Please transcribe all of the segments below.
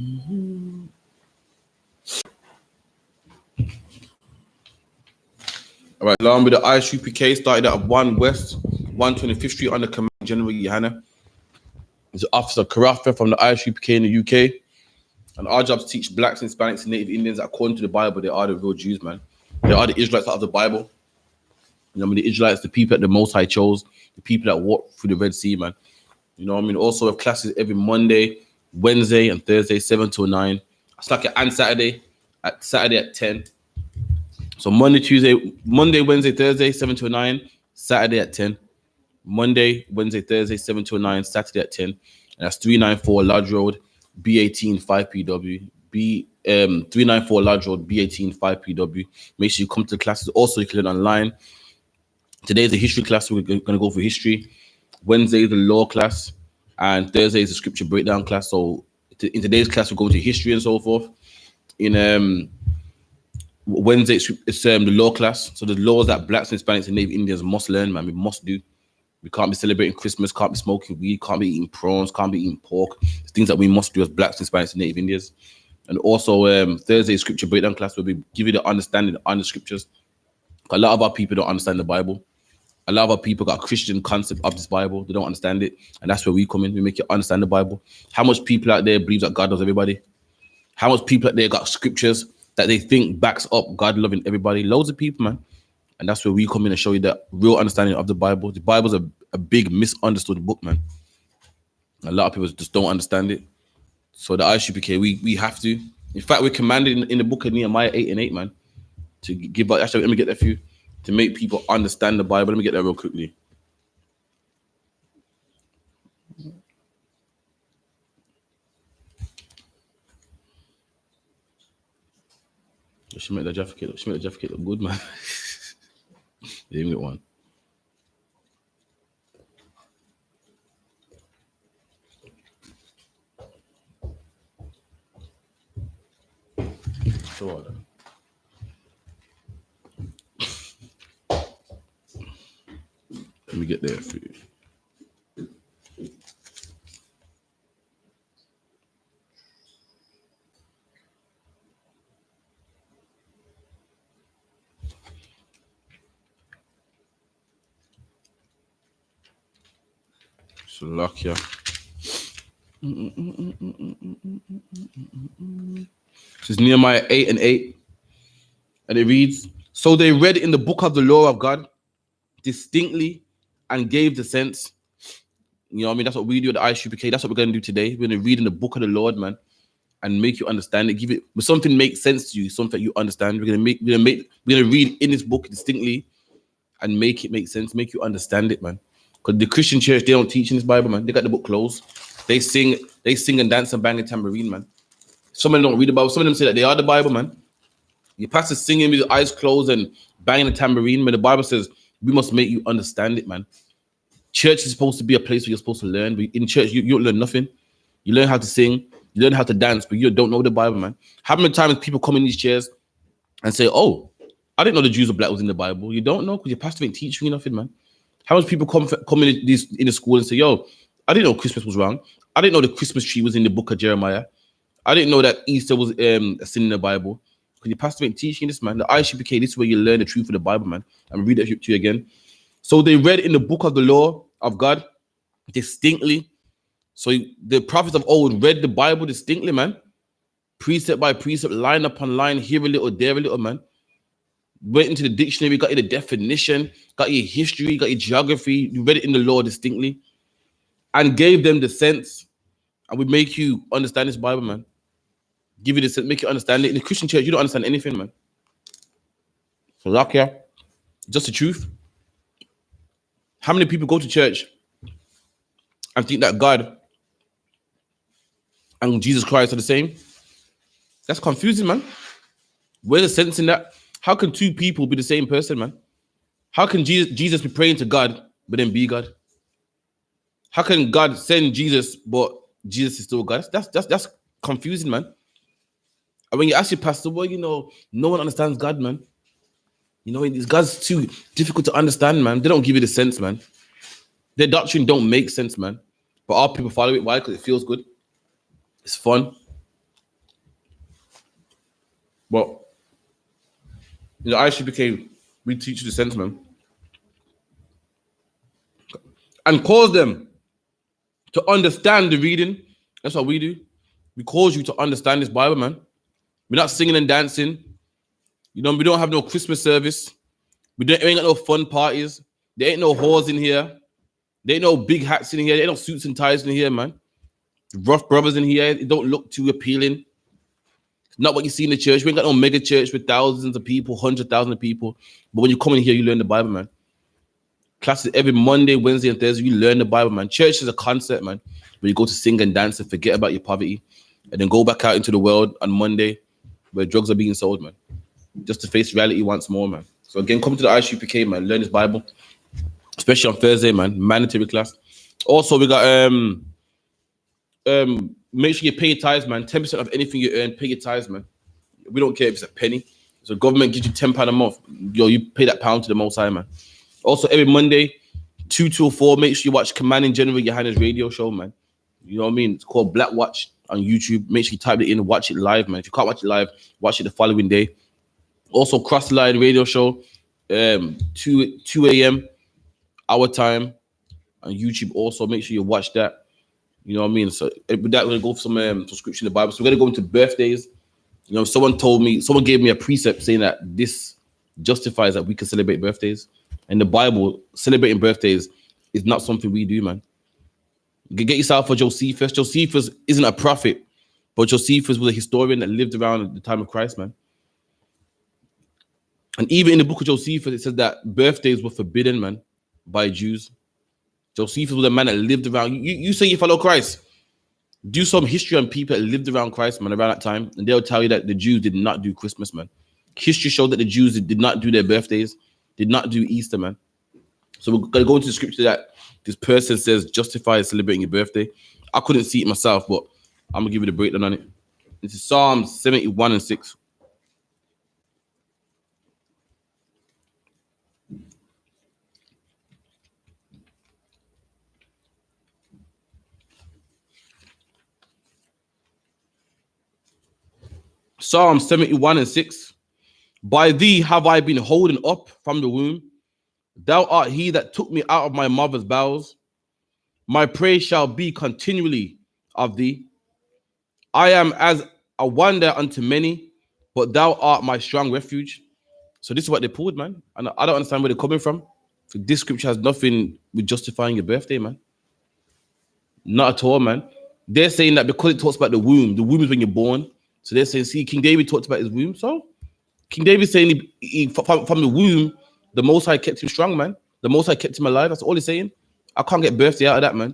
All right, along with the I.S.U.P.K started at 1 West, 125th Street under Command General YAHANNA. He's an officer Karafa from the I.S.U.P.K in the UK. And our job is to teach blacks, Hispanics, and Native Indians that according to the Bible, they are the real Jews, man. They are the Israelites out of the Bible. You know what I mean? The Israelites, the people that the Most High chose, the people that walked through the Red Sea, man. You know what I mean? Also, we have classes every Monday, Wednesday, and Thursday, 7 to 9. It's like and Saturday at 10. So Monday, Wednesday, Thursday, 7 to 9, Saturday at 10. Monday, Wednesday, Thursday, 7 to 9, Saturday at 10. And that's 394 Lodge Road, B18 5PW. 394 Lodge Road, B18 5PW. Make sure you come to the classes. Also, you can learn online. Today is the history class. We're going to go for history. Wednesday is the law class. And Thursday is the scripture breakdown class. So in today's class, we're going to history and so forth. In Wednesday, it's the law class. So the laws that blacks, Hispanics, and Native Indians must learn, man. We must do. We can't be celebrating Christmas, can't be smoking weed, can't be eating prawns, can't be eating pork. It's things that we must do as blacks, Hispanics, and Native Indians. And also Thursday scripture breakdown class where we give you the understanding on the scriptures. A lot of our people don't understand the Bible. A lot of our people got a Christian concept of this Bible. They don't understand it. And that's where we come in. We make you understand the Bible. How much people out there believe that God loves everybody? How much people out there got scriptures that they think backs up God loving everybody? Loads of people, man. And that's where we come in and show you the real understanding of the Bible. The Bible's a big misunderstood book, man. A lot of people just don't understand it. So the I.S.U.P.K, we have to. In fact, we're commanded in the book of Nehemiah 8 and 8, man, to give out. Actually, let me get that for you. To make people understand the Bible. Let me get that real quickly. She make the jacket look good, man. Give me one. Sure. Let me get there for you. Slovakia. This is Nehemiah 8 and 8. And it reads, so they read in the book of the law of God distinctly and gave the sense. You know what I mean? That's what we do at the I.S.U.P.K. That's what we're going to do today. We're going to read in the book of the Lord, man, and make you understand it. Give it something makes sense to you, something you understand. We're going to read in this book distinctly and make it make sense, make you understand it, man. Because the Christian church, they don't teach in this Bible, man. They got the book closed. They sing and dance and bang a tambourine, man. Some of them don't read the Bible. Some of them say that they are the Bible, man. Your pastor singing with your eyes closed and banging a tambourine, but the Bible says we must make you understand it, man. Church is supposed to be a place where you're supposed to learn. But in church, you don't learn nothing. You learn how to sing, you learn how to dance, but you don't know the Bible, man. How many times people come in these chairs and say, oh, I didn't know the Jews or black was in the Bible. You don't know because your pastor ain't teaching you nothing, man. How much people come in the school and say, yo, I didn't know Christmas was wrong. I didn't know the Christmas tree was in the book of Jeremiah. I didn't know that Easter was a sin in the Bible. Because your pastor ain't teaching this, man. The I.S.U.P.K, this is where you learn the truth of the Bible, man. I'm read that to you again. So they read in the book of the law of God distinctly. So the prophets of old read the Bible distinctly, man. Precept by precept, line upon line, here a little, there a little, man. Went into the dictionary, got you the definition, got your history, got your geography. You read it in the law distinctly and gave them the sense. And we make you understand this Bible, man. Give you the sense, make you understand it. In the Christian church, you don't understand anything, man. So, lock here, just the truth. How many people go to church and think that God and Jesus Christ are the same? That's confusing, man. Where's the sense in that? How can two people be the same person, man? How can Jesus be praying to God, but then be God? How can God send Jesus, but Jesus is still God? That's confusing, man. And when you ask your pastor, well, you know, no one understands God, man. You know, God's too difficult to understand, man. They don't give you the sense, man. Their doctrine don't make sense, man. But our people follow it. Why? Because it feels good. It's fun. But in the I.S.U.P.K, we teach you the sense, man. And cause them to understand the reading. That's what we do. We cause you to understand this Bible, man. We're not singing and dancing. You know, we don't have no Christmas service. We ain't got no fun parties. There ain't no whores in here. There ain't no big hats in here. There ain't no suits and ties in here, man. Rough brothers in here. It don't look too appealing. It's not what you see in the church. We ain't got no mega church with thousands of people, 100,000 of people. But when you come in here, you learn the Bible, man. Classes every Monday, Wednesday, and Thursday, you learn the Bible, man. Church is a concept, man, where you go to sing and dance and forget about your poverty and then go back out into the world on Monday where drugs are being sold, man, just to face reality once more, man. So again, come to the I.S.U.P.K, man, learn this Bible, especially on Thursday, man, mandatory class. Also, we got make sure you pay your tithes, man. 10% of anything you earn, pay your tithes, man. We don't care if it's a penny. So government gives you £10 a month. Yo, you pay that pound to the Most High, man. Also, every Monday, 2 till 4, make sure you watch Commanding General YAHANNA's radio show, man. You know what I mean? It's called Black Watch on YouTube. Make sure you type it in and watch it live, man. If you can't watch it live, watch it the following day. Also, Cross Line radio show, 2 a.m. our time on YouTube. Also, make sure you watch that. You know what I mean? So with that, we're gonna go for some subscription to the Bible. So we're gonna go into birthdays. You know, someone gave me a precept saying that this justifies that we can celebrate birthdays. In the Bible, celebrating birthdays is not something we do, man. You get yourself a Josephus. Josephus isn't a prophet, but Josephus was a historian that lived around at the time of Christ, man. And even in the book of Josephus, it says that birthdays were forbidden, man, by Jews. Josephus was a man that lived around. You say you follow Christ. Do some history on people that lived around Christ, man, around that time, and they'll tell you that the Jews did not do Christmas, man. History showed that the Jews did not do their birthdays, did not do Easter, man. So we're going to go into the scripture that this person says justifies celebrating your birthday. I couldn't see it myself, but I'm going to give you the breakdown on it. This is Psalm 71 and 6. Psalm 71 and 6. By thee have I been holden up from the womb. Thou art he that took me out of my mother's bowels. My praise shall be continually of thee. I am as a wonder unto many, but thou art my strong refuge. So this is what they pulled, man. And I don't understand where they're coming from. So this scripture has nothing with justifying your birthday, man. Not at all, man. They're saying that because it talks about the womb is when you're born. So they're saying, see, King David talked about his womb. So King David's saying from the womb, the Most High kept him strong, man. The Most High kept him alive. That's all he's saying. I can't get birthday out of that, man.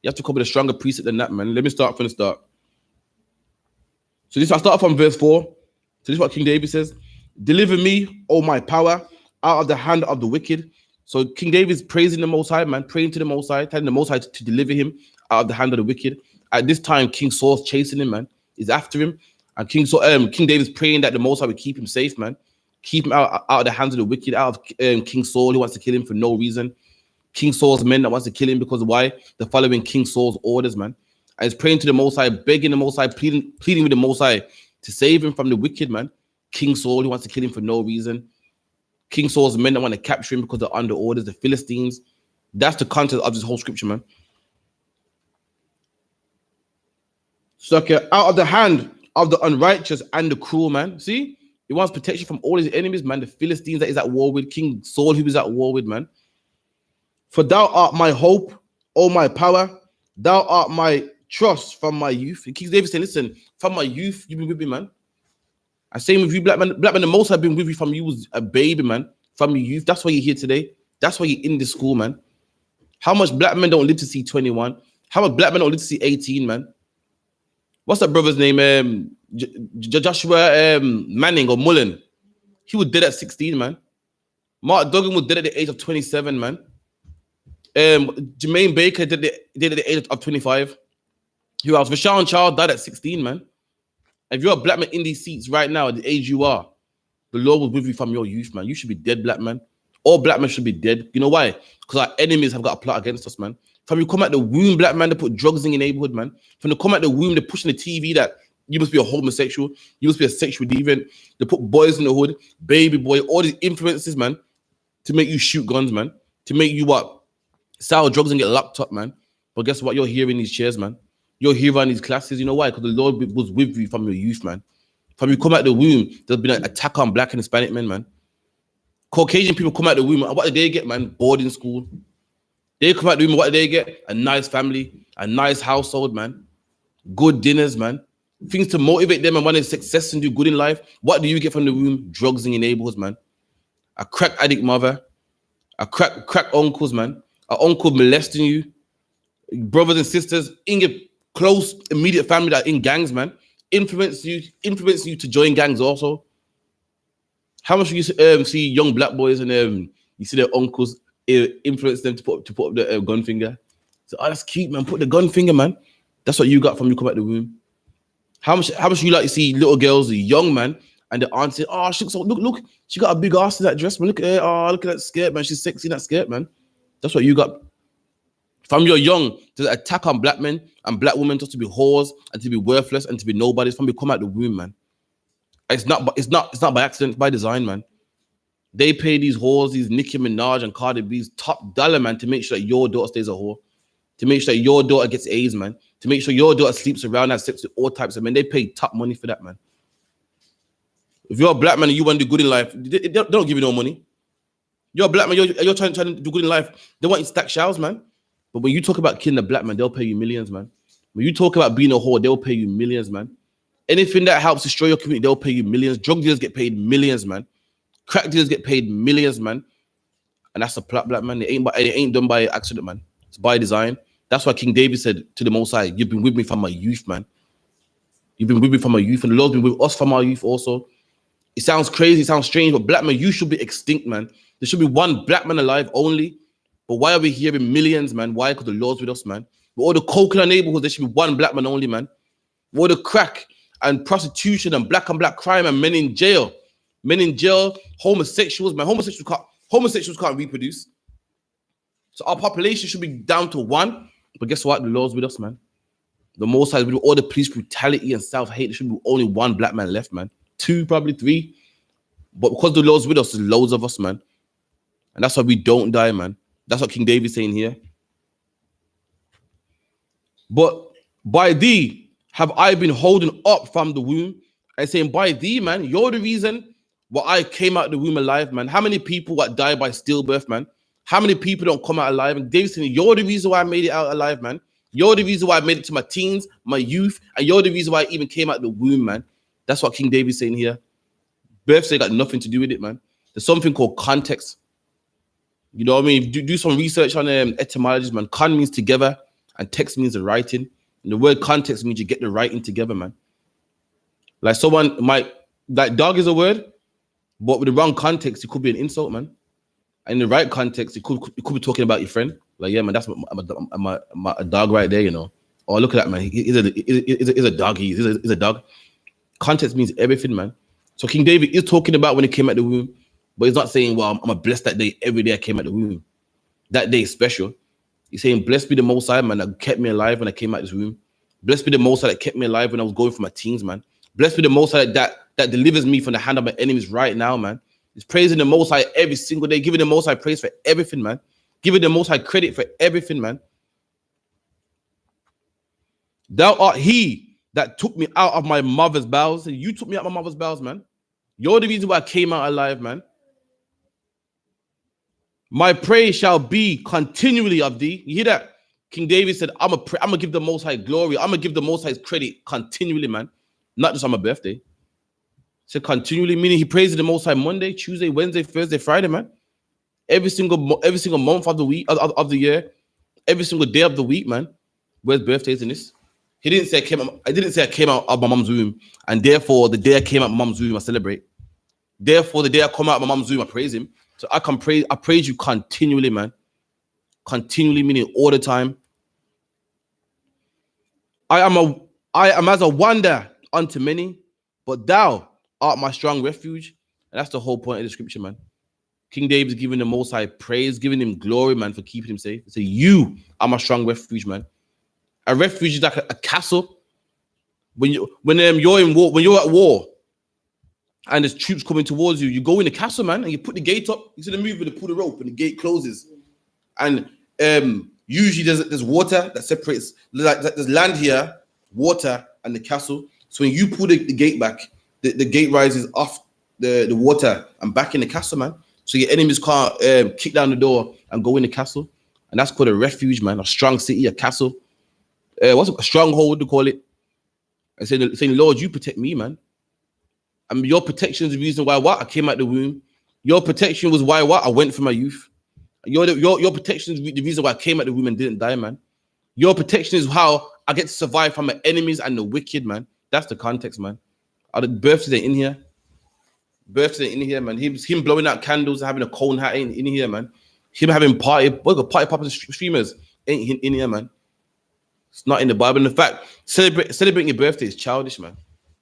You have to come with a stronger precept than that, man. Let me start from the start. So I start from verse 4. So this is what King David says. Deliver me, O my power, out of the hand of the wicked. So King David's praising the Most High, man, praying to the Most High, telling the Most High to deliver him out of the hand of the wicked. At this time, King Saul's chasing him, man. He's after him. And King David's praying that the Most High would keep him safe, man. Keep him out of the hands of the wicked, out of King Saul, who wants to kill him for no reason. King Saul's men that wants to kill him because why? They're following King Saul's orders, man. And he's praying to the Most High, begging the Most High, pleading with the Most High to save him from the wicked, man. King Saul, who wants to kill him for no reason. King Saul's men that want to capture him because they're under orders, the Philistines. That's the context of this whole scripture, man. So out of the hand of the unrighteous and the cruel, man. See? He wants protection from all his enemies, man. The Philistines that he's at war with, King Saul, who he's at war with, man. For thou art my hope, O my power. Thou art my trust from my youth. And King David saying, listen, from my youth, you've been with me, man. I same with you, black man. Black man, the Most High been with you from you was a baby, man. From your youth. That's why you're here today. That's why you're in this school, man. How much black men don't live to see 21? How much black men don't live to see 18, man? What's that brother's name? Joshua Manning or Mullen. He was dead at 16, man. Mark Duggan was dead at the age of 27, man. Jermaine Baker did at the age of 25. Who else? Rashawn Charles died at 16, man. If you're a black man in these seats right now at the age you are, the Lord was with you from your youth, man. You should be dead, black man. All black men should be dead. You know why? Because our enemies have got a plot against us, man. From you come out the womb, black man, they put drugs in your neighborhood, man. From you come out the womb, they're pushing the TV that You must be a homosexual. You must be a sexual deviant. They put boys in the hood, baby boy, all these influences, man, to make you shoot guns, man, to make you what? Sell drugs and get locked up, man. But guess what? You're here in these chairs, man. You're here in these classes. You know why? Because the Lord was with you from your youth, man. From you come out the womb, there's been an attack on black and Hispanic men, man. Caucasian people come out the womb. What did they get, man? Boarding school. They come out the womb. What did they get? A nice family, a nice household, man. Good dinners, man. Things to motivate them and want to success and do good in life. What do you get from the womb? Drugs in your neighborhoods, man. A crack addict mother. A crack uncles, man. An uncle molesting you. Brothers and sisters in your close, immediate family that are in gangs, man. Influence you to join gangs also. How much you see young black boys and you see their uncles influence them to put up the gun finger? So, oh, that's cute, man. Put the gun finger, man. That's what you got from you come out the womb. How much you like to see little girls, a young man, and the aunt say, oh, look, she got a big ass in that dress, man. Look at her, oh, look at that skirt, man. She's sexy in that skirt, man. That's what you got. From you're young, to attack on black men and black women just to be whores and to be worthless and to be nobodies from you come out the womb, man. It's not by accident, it's by design, man. They pay these whores, these Nicki Minaj and Cardi B's top dollar, man, to make sure that your daughter stays a whore, to make sure that your daughter gets AIDS, man, to make sure your daughter sleeps around, has sex with all types of men. They pay top money for that, man. If you're a black man and you want to do good in life, they don't give you no money. You're a black man, you're trying to do good in life. They want you to stack showers, man. But when you talk about killing a black man, they'll pay you millions, man. When you talk about being a whore, they'll pay you millions, man. Anything that helps destroy your community, they'll pay you millions. Drug dealers get paid millions, man. Crack dealers get paid millions, man. And that's a black man. It ain't done by accident, man. It's by design. That's why King David said to the Most High, you've been with me from my youth, man. You've been with me from my youth, and the Lord's been with us from our youth also. It sounds crazy, it sounds strange, but black man, you should be extinct, man. There should be one black man alive only. But why are we hearing millions, man? Why? Because the Lord's with us, man. With all the coke in our neighborhoods, there should be one black man only, man. With all the crack and prostitution and black crime and men in jail, homosexuals, man. Homosexuals can't reproduce. So our population should be down to one. But guess what? The Lord's with us, man. The Most High, with all the police brutality and self-hate, there should be only one black man left, man. 2, probably 3. But because the Lord's with us, there's loads of us, man. And that's why we don't die, man. That's what King David's saying here. But by thee have I been holding up from the womb. And saying, by thee, man, you're the reason why I came out of the womb alive, man. How many people got died by stillbirth, man? How many people don't come out alive? And David's saying, you're the reason why I made it out alive, man. You're the reason why I made it to my teens, my youth, and you're the reason why I even came out of the womb, man. That's what King David's saying here. Birthday got nothing to do with it, man. There's something called context. You know what I mean? Do some research on etymologies, man. Con means together, and text means the writing. And the word context means you get the writing together, man. Like someone might, like dog is a word, but with the wrong context, it could be an insult, man. And in the right context, it could be talking about your friend. Like, yeah, man, that's a dog right there, you know. Oh, look at that, man. He's a dog. He's a dog. Context means everything, man. So King David is talking about when he came out the womb, but he's not saying, well, I'm blessed that day. Every day I came out the womb. That day is special. He's saying, blessed be the Most High, man, that kept me alive when I came out this womb. Blessed be the Most High that kept me alive when I was going for my teens, man. Blessed be the Most High that delivers me from the hand of my enemies right now, man. He's praising the Most High every single day, giving the Most High praise for everything, man. Giving the Most High credit for everything, man. Thou art he that took me out of my mother's bowels. You took me out of my mother's bowels, man. You're the reason why I came out alive, man. My praise shall be continually of thee. You hear that? King David said, I'm gonna give the Most High glory. I'm gonna give the Most High credit continually, man. Not just on my birthday. So continually, meaning he praises the Most High Monday, Tuesday, Wednesday, Thursday, Friday, man. Every single month of the week, of the year, every single day of the week, man. Where's birthdays in this? I didn't say I came out of my mom's womb, and therefore the day I came out of my mom's womb, I celebrate. Therefore, the day I come out of my mom's womb, I praise him. So I praise you continually, man. Continually, meaning all the time. I am as a wonder unto many, but thou art my strong refuge. And that's the whole point of the scripture, man. King David's giving the Most High praise, giving him glory, man, for keeping him safe. So you are my strong refuge, man. A refuge is like a castle. When you're in war, when you're at war, and there's troops coming towards you, you go in the castle, man, and you put the gate up. You see the movie where they pull the rope and the gate closes, and usually there's water that separates. Like there's land here, water, and the castle. So when you pull the gate back, the gate rises off the water and back in the castle, man. So your enemies can't kick down the door and go in the castle, and that's called a refuge, man. A strong city, a castle. What's a stronghold to call it? And saying, Lord, you protect me, man. And your protection is the reason why what I came out the womb. Your protection was why what I went for my youth. Your protection is the reason why I came out the womb and didn't die, man. Your protection is how I get to survive from my enemies and the wicked, man. That's the context, man. The birthdays ain't in here. Birthdays ain't in here, man. Him blowing out candles, having a cone hat ain't in here, man. Him having party popping streamers ain't in here, man. It's not in the Bible. And in fact, celebrating your birthday is childish, man.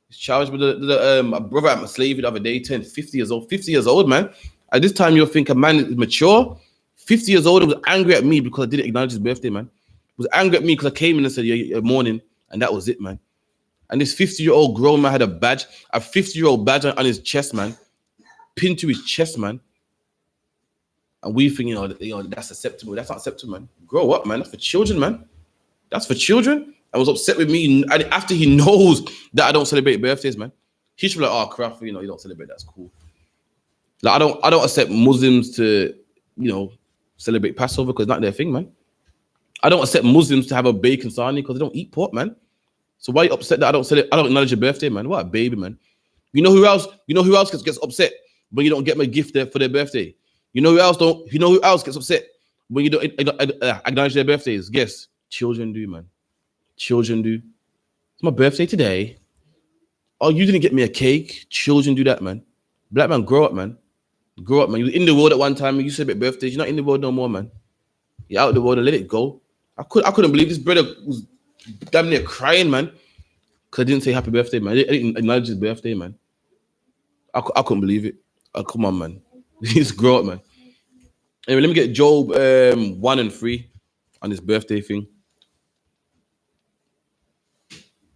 It's childish. But my brother at my slave the other day turned 50 years old. 50 years old, man. At this time, you'll think a man is mature. 50 years old, he was angry at me because I didn't acknowledge his birthday, man. He was angry at me because I came in and said, yeah, morning, and that was it, man. And this 50-year-old grown man had a 50-year-old badge on his chest, man, pinned to his chest, man. And we think, that's acceptable. That's not acceptable, man. Grow up, man. That's for children, man. That's for children. I was upset with me after he knows that I don't celebrate birthdays, man. He should be like, oh, crap, you don't celebrate. That's cool. Like I don't accept Muslims to, celebrate Passover because it's not their thing, man. I don't accept Muslims to have a bacon sarnie because they don't eat pork, man. So why are you upset that I don't acknowledge your birthday, man? What a baby, man. You know who else gets upset when you don't get them a gift for their birthday? You know who else gets upset when you don't acknowledge their birthdays? Guess. Children do, man. Children do. It's my birthday today. Oh, you didn't get me a cake. Children do that, man. Black man, grow up, man. Grow up, man. You were in the world at one time and you celebrate birthdays. You're not in the world no more, man. You're out of the world and let it go. I couldn't believe this brother was damn near crying, man. Because I didn't say happy birthday, man. I didn't acknowledge his birthday, man. I couldn't believe it. Oh, come on, man. Just grow up, man. Anyway, let me get Job 1 and 3 on his birthday thing.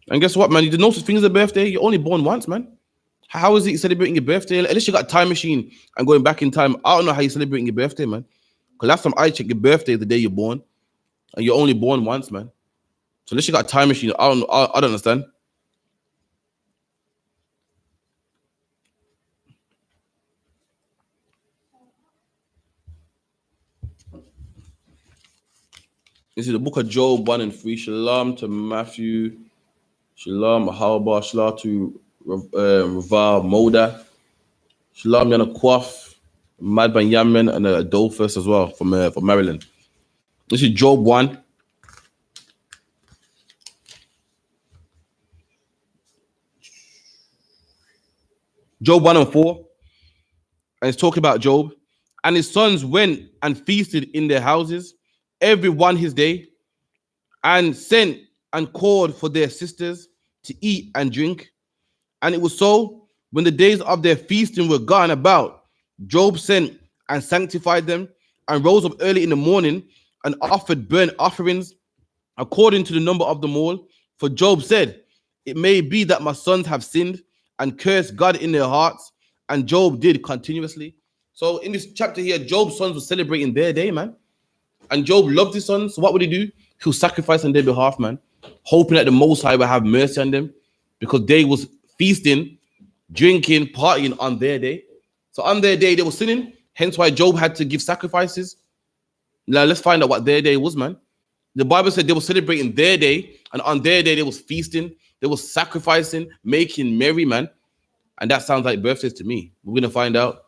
And guess what, man? You did no such thing as a birthday. You're only born once, man. How is it celebrating your birthday? Unless you got a time machine and going back in time, I don't know how you're celebrating your birthday, man. Because last time I checked, your birthday is the day you're born. And you're only born once, man. So unless you got a time machine, I don't understand. This is the book of Job 1 and 3. Shalom to Matthew. Shalom, Mahalba. Shalom to Raval Moda. Shalom, Yana Kwaf. Madban Yamen and Adolphus as well from Maryland. This is Job 1. Job 1 and 4. And it's talking about Job. And his sons went and feasted in their houses, every one his day, and sent and called for their sisters to eat and drink. And it was so, when the days of their feasting were gone about, Job sent and sanctified them, and rose up early in the morning and offered burnt offerings according to the number of them all. For Job said, it may be that my sons have sinned and cursed God in their hearts. And Job did continuously. So in this chapter here, Job's sons were celebrating their day, man. And Job loved his sons. So what would he do? He'll sacrifice on their behalf, man. Hoping that the Most High will have mercy on them. Because they was feasting, drinking, partying on their day. So on their day, they were sinning. Hence why Job had to give sacrifices. Now let's find out what their day was, man. The Bible said they were celebrating their day. And on their day, they was feasting. They was sacrificing, making merry, man. And that sounds like birthdays to me. We're going to find out.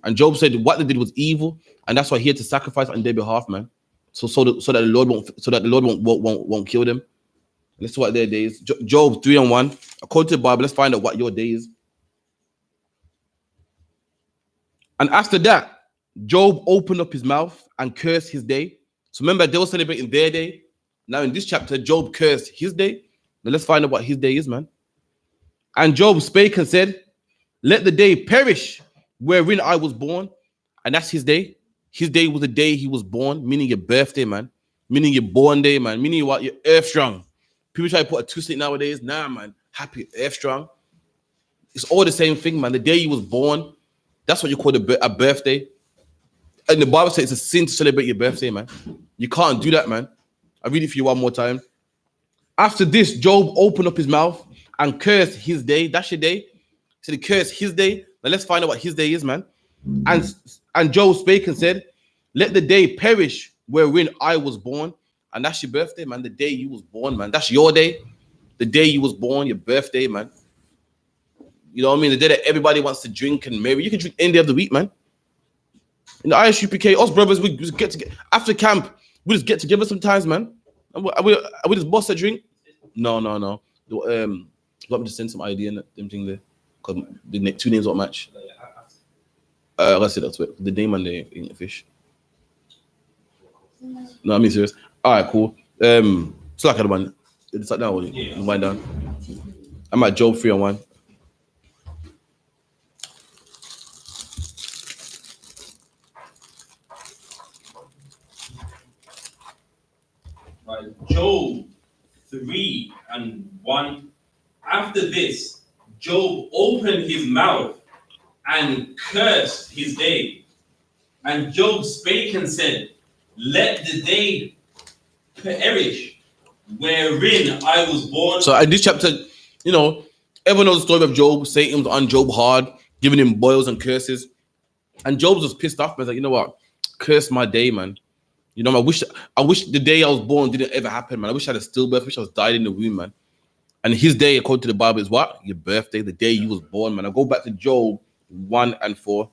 And Job said what they did was evil. And that's why he had to sacrifice on their behalf, man. So that the Lord won't kill them. Let's see what their day is. Job 3 and 1. According to the Bible, let's find out what your day is. And after that, Job opened up his mouth and cursed his day. So remember, they were celebrating their day. Now in this chapter, Job cursed his day. Now let's find out what his day is, man. And Job spake and said, let the day perish wherein I was born. And that's his day. His day was the day he was born, meaning your birthday, man. Meaning your born day, man. Meaning what? You're earth strong. People try to put a twist in it nowadays. Nah, man. happy, F strong. It's all the same thing, man. The day you was born, that's what you call a birthday. And the Bible says it's a sin to celebrate your birthday, man. You can't do that, man. I read it for you one more time. After this, Job opened up his mouth and cursed his day. That's your day. So he cursed his day. Now let's find out what his day is, man. And Job spake and said, let the day perish wherein I was born. And that's your birthday, man. The day you was born, man. That's your day. The day you was born, your birthday, man. You know what I mean? The day that everybody wants to drink and marry. You can drink any day of the week, man. In the I.S.U.P.K, us brothers, we just get together. After camp, we just get together sometimes, man. And we just bust a drink. No. Let me just send some idea in them thing there. Because the two names won't match. Let's say that's what the name and the fish. No, I mean serious. All right, cool. So like the one. It's like that one. Yeah. Wind down. I'm at Job 3-1. Job 3:1. After this, Job opened his mouth and cursed his day. And Job spake and said, let the day perish wherein I was born. So in this chapter, you know, everyone knows the story of Job. Satan was on Job hard, giving him boils and curses. And Job was pissed off, man. He's like, you know what? Curse my day, man. You know, I wish the day I was born didn't ever happen, man. I wish I had a stillbirth. I wish I was died in the womb, man. And his day, according to the Bible, is what? Your birthday, the day you was born, man. I go back to Job 1:4.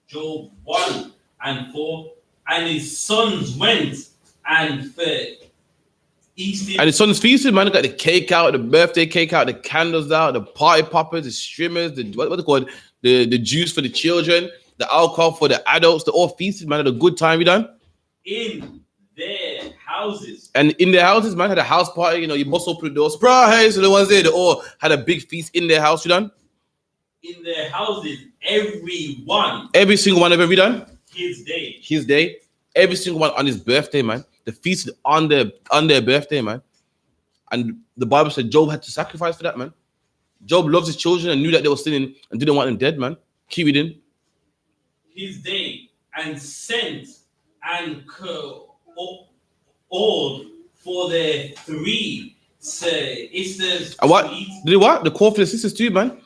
Job 1:4. And his sons went and feasted. And his sons feasted, man. They got the cake out, the birthday cake out, the candles out, the party poppers, the streamers, what they call it? The juice for the children, the alcohol for the adults. They all feasted, man. Had a good time, you done? In their houses. And in their houses, man, had a house party. You know, you must open the door. Surprise! So the ones there, they all had a big feast in their house, you done? In their houses, everyone. Every single one of them, you done? His day. His day. Every single one on his birthday, man. The feast on their birthday, man. And the Bible said Job had to sacrifice for that, man. Job loves his children and knew that they were sinning and didn't want them dead, man. Keep reading. His day and sent and called for their 3 sisters. And what? Did what? The call for the sisters too, man.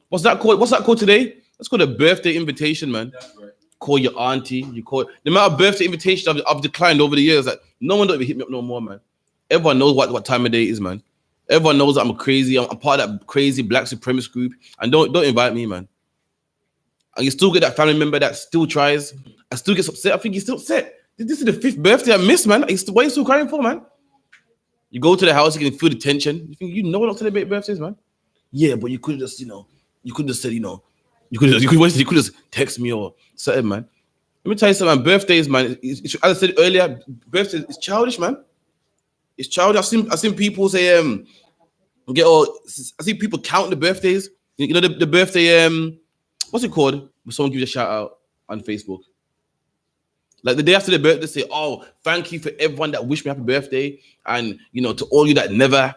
What's that called? What's that called today? That's called a birthday invitation, man. That's right. Call your auntie. You call the amount of birthday invitations I've declined over the years. Like no one don't even hit me up no more, man. Everyone knows what time of day it is, man. Everyone knows that I'm crazy. I'm part of that crazy black supremacist group. And don't invite me, man. And you still get that family member that still tries. I still gets upset. I think he's still upset. This is the 5th birthday I missed, man. What are you still crying for, man? You go to the house, you can feel the tension. You think you know not to celebrate birthdays, man? Yeah, but you could have just, you could have said, you could just text me or something, man. Let me tell you something, man. Birthdays, man. As I said earlier, birthdays is childish, man. It's childish. I've seen people say, I see people count the birthdays. You know, the birthday, what's it called? When someone gives you a shout out on Facebook. Like the day after the birthday, say, oh, thank you for everyone that wished me happy birthday. And, to all you that never,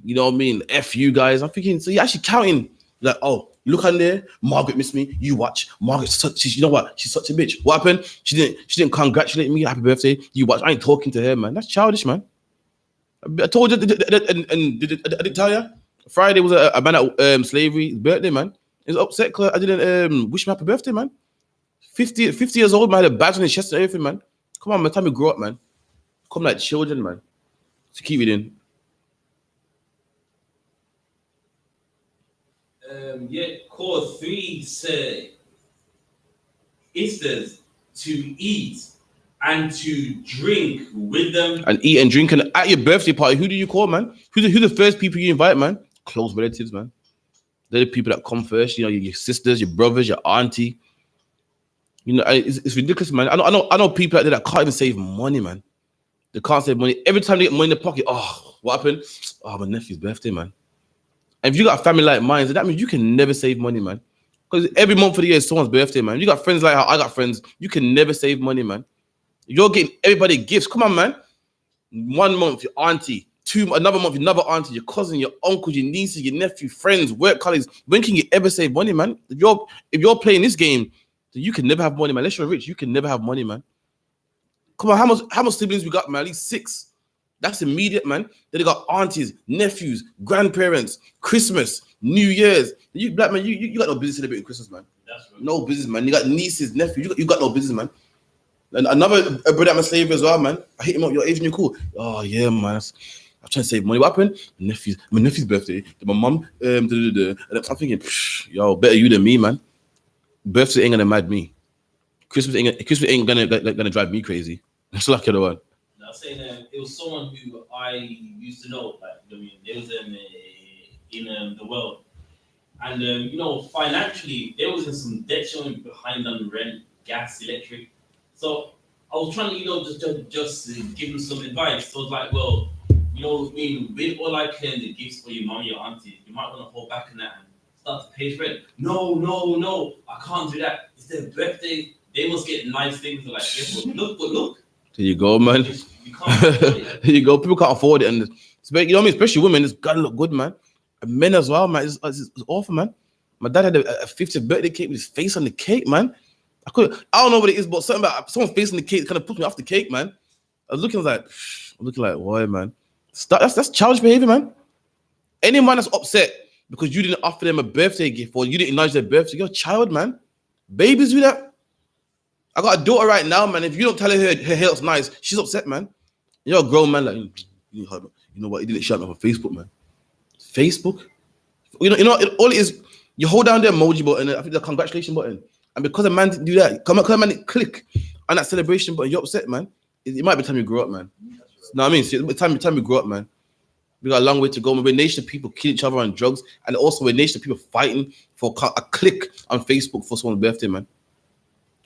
you know what I mean? F you guys. I'm thinking, so you're actually counting. Like, oh, look on there. Margaret missed me. You watch. Margaret's you know what? She's such a bitch. What happened? She didn't congratulate me. Happy birthday. You watch. I ain't talking to her, man. That's childish, man. I told you, and I didn't tell you. Friday was a man at slavery. His birthday, man. He was upset because I didn't wish him happy birthday, man. 50 years old, man. Had a badge on his chest and everything, man. Come on, man. Time to grow up, man. Come like children, man. So keep it in. Call 3 sisters to eat and to drink with them. And eat and drink. And at your birthday party, who do you call, man? Who the first people you invite, man? Close relatives, man. They're the people that come first. Your sisters, your brothers, your auntie. It's ridiculous, man. I know people out there that can't even save money, man. They can't save money. Every time they get money in the pocket, oh, what happened? Oh, my nephew's birthday, man. And if you got a family like mine, that means you can never save money, man. Because every month of the year is someone's birthday, man. You got friends like how I got friends. You can never save money, man. You're getting everybody gifts. Come on, man. 1 month, your auntie, another month, another auntie, your cousin, your uncle, your nieces, your nephew, friends, work colleagues. When can you ever save money, man? If you're playing this game, then you can never have money, man. Unless you're rich, you can never have money, man. Come on, how much siblings we got, man? At least 6. That's immediate, man. Then they got aunties, nephews, grandparents, Christmas, New Year's. You black man, you got no business celebrating Christmas, man. That's right. No business, man. You got nieces, nephews. You got no business, man. And another brother I'm a slave as well, man. I hit him up. You're Asian, you're cool. Oh yeah, man. I'm trying to save money. What happened? My nephew's birthday. My mum. And I'm thinking, yo, better you than me, man. Birthday ain't gonna mad me. Christmas ain't gonna drive me crazy. It's like the one. I was saying it was someone who I used to know, like, I mean, there was in the world, and you know, financially there was in some debt showing behind on rent, gas, electric. So I was trying to, you know, just give him some advice. So I was like, well, you know, I mean, with all I can, the gifts for your mom, your auntie, you might want to hold back on that and start to pay rent. No, I can't do that. It's their birthday. They must get nice things. Like, yeah, but look. There you go, man. You can't afford it. There you go. People can't afford it, and you know what I mean. Especially women, it's gotta look good, man. And men as well, man. It's awful, man. My dad had a 50th birthday cake with his face on the cake, man. I don't know what it is, but something about someone's face on the cake kind of put me off the cake, man. I was looking like, why, man? That's childish behavior, man. Any man that's upset because you didn't offer them a birthday gift or you didn't acknowledge their birthday, you're a child, man. Babies do that. I got a daughter right now, man. If you don't tell her hair looks nice, she's upset, man. You're a grown man, like, you know what? You didn't shout me on Facebook, man. Facebook? You know, all it is, you hold down the emoji button, I think the congratulations button. And because a man didn't do that, because a man didn't click on that celebration button, you're upset, man. It might be time you grow up, man. You know what I mean? So it's time you grow up, man. We got a long way to go. We're a nation of people kill each other on drugs, and also we're a nation of people fighting for a click on Facebook for someone's birthday, man.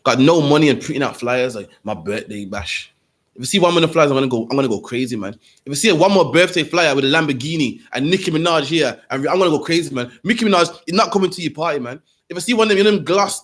Got no money and printing out flyers like my birthday bash. If you see one more flyers, I'm gonna go crazy, man. If you see one more birthday flyer with a Lamborghini and Nicki Minaj here, and I'm gonna go crazy, man. Nicki Minaj is not coming to your party, man. If I see one of them glass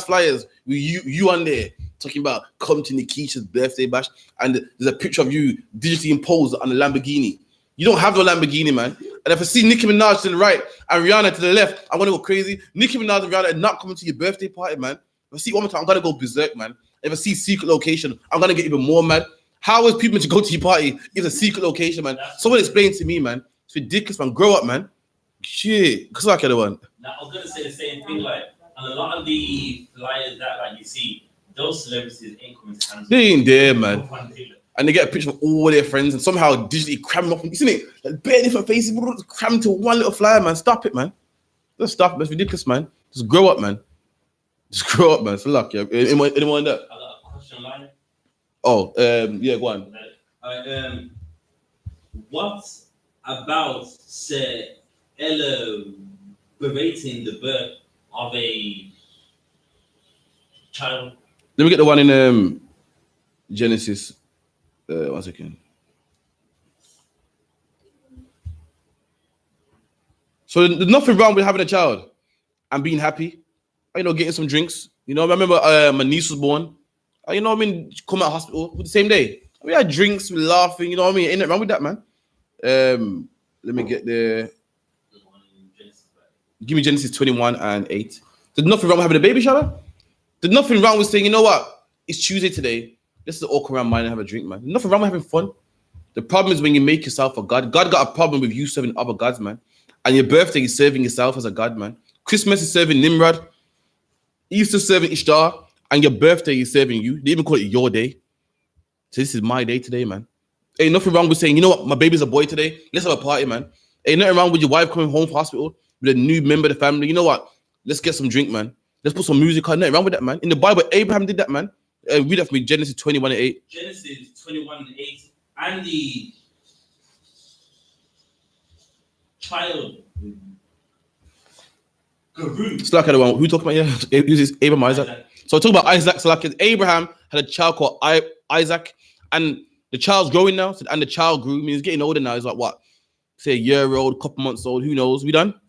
flyers with you on there talking about come to Nikisha's birthday bash, and there's a picture of you digitally imposed on the Lamborghini. You don't have no Lamborghini, man. And if I see Nicki Minaj to the right and Rihanna to the left, I'm gonna go crazy. Nicki Minaj and Rihanna are not coming to your birthday party, man. If I see it one more time, I'm gonna go berserk, man. If I see secret location, I'm gonna get even more mad. How is people to go to your party if it's a secret location, man? Someone explain to me, man. It's ridiculous, man. Grow up, man. Shit. Cause like the one. Now I was gonna say the same thing, like on a lot of the flyers that like you see, those celebrities ain't coming to hands. They ain't there, man. And they get a picture of all their friends and somehow digitally cram them up. Isn't it? Like bare different faces, crammed to one little flyer, man. Stop it, man. Just stop it. It's ridiculous, man. Just grow up, man. Just grow up, man. It's luck, yeah. Anyone that? I got a question line. Oh, yeah, go on. What about celebrating the birth of a child? Let me get the one in Genesis. 1 second. So there's nothing wrong with having a child and being happy. You know, getting some drinks. You know, I remember my niece was born. You know what I mean? Come out of hospital the same day. We had drinks, we laughing. You know what I mean? Ain't nothing wrong with that, man. Let me get there. Give me Genesis 21:8. There's nothing wrong with having a baby shower. There's nothing wrong with saying, you know what? It's Tuesday today. Let's just walk around mine and have a drink, man. There's nothing wrong with having fun. The problem is when you make yourself a god. God got a problem with you serving other gods, man. And your birthday is serving yourself as a god, man. Christmas is serving Nimrod. Easter serving Ishtar. And your birthday is serving you. They even call it your day. So this is my day today, man. Ain't nothing wrong with saying, you know what? My baby's a boy today. Let's have a party, man. Ain't nothing wrong with your wife coming home from hospital with a new member of the family. You know what? Let's get some drink, man. Let's put some music on. Nothing wrong with that, man. In the Bible, Abraham did that, man. Read that for me, Genesis 21:8. Genesis 21:8. And the child grew. It's like the one who talking about here? Who's Abraham, Isaac. So talk about Isaac. So like Abraham had a child called Isaac, and the child's growing now. And the child grew. I mean, he's getting older now. He's like what? Say a year old, couple months old. Who knows? We done?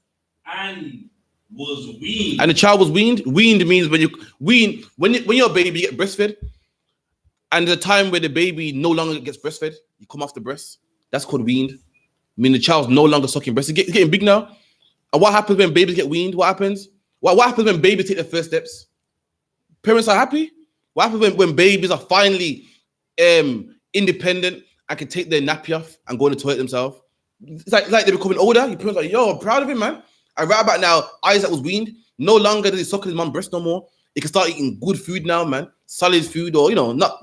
And was weaned. And the child was weaned. Weaned means when you wean, when you're a baby, you get breastfed. And the time where the baby no longer gets breastfed, you come off the breast. That's called weaned. I mean, the child's no longer sucking breast. It's getting big now. And what happens when babies get weaned? What happens? What happens when babies take their first steps? Parents are happy. What happens when babies are finally independent and can take their nappy off and go in the toilet themselves? It's like they're becoming older. Your parents are like, yo, I'm proud of him, man. And right about now, Isaac was weaned. No longer does he suck his mum's breast no more. He can start eating good food now, man. Solid food, or not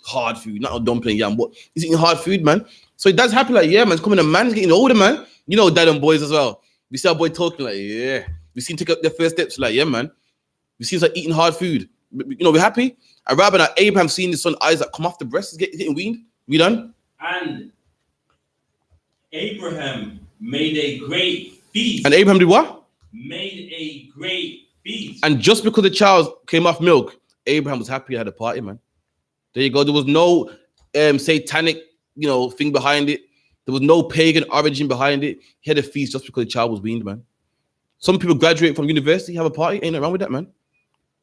hard food, not a dumpling yam, but he's eating hard food, man. So he does happy, like, yeah, man, it's coming a man, he's getting older, man. You know, dad and boys as well. We see our boy talking, like, yeah. We see him take up their first steps, like, yeah, man. We see him like eating hard food. We're happy. And rather than Abraham seeing his son Isaac come off the breast, he's getting weaned. We done? And Abraham made a great feast. And Abraham did what? Made a great feast. And just because the child came off milk, Abraham was happy, had a party, man. There you go. There was no satanic, thing behind it. There was no pagan origin behind it. He had a feast just because the child was weaned, man. Some people graduate from university, have a party. Ain't nothing wrong with that, man.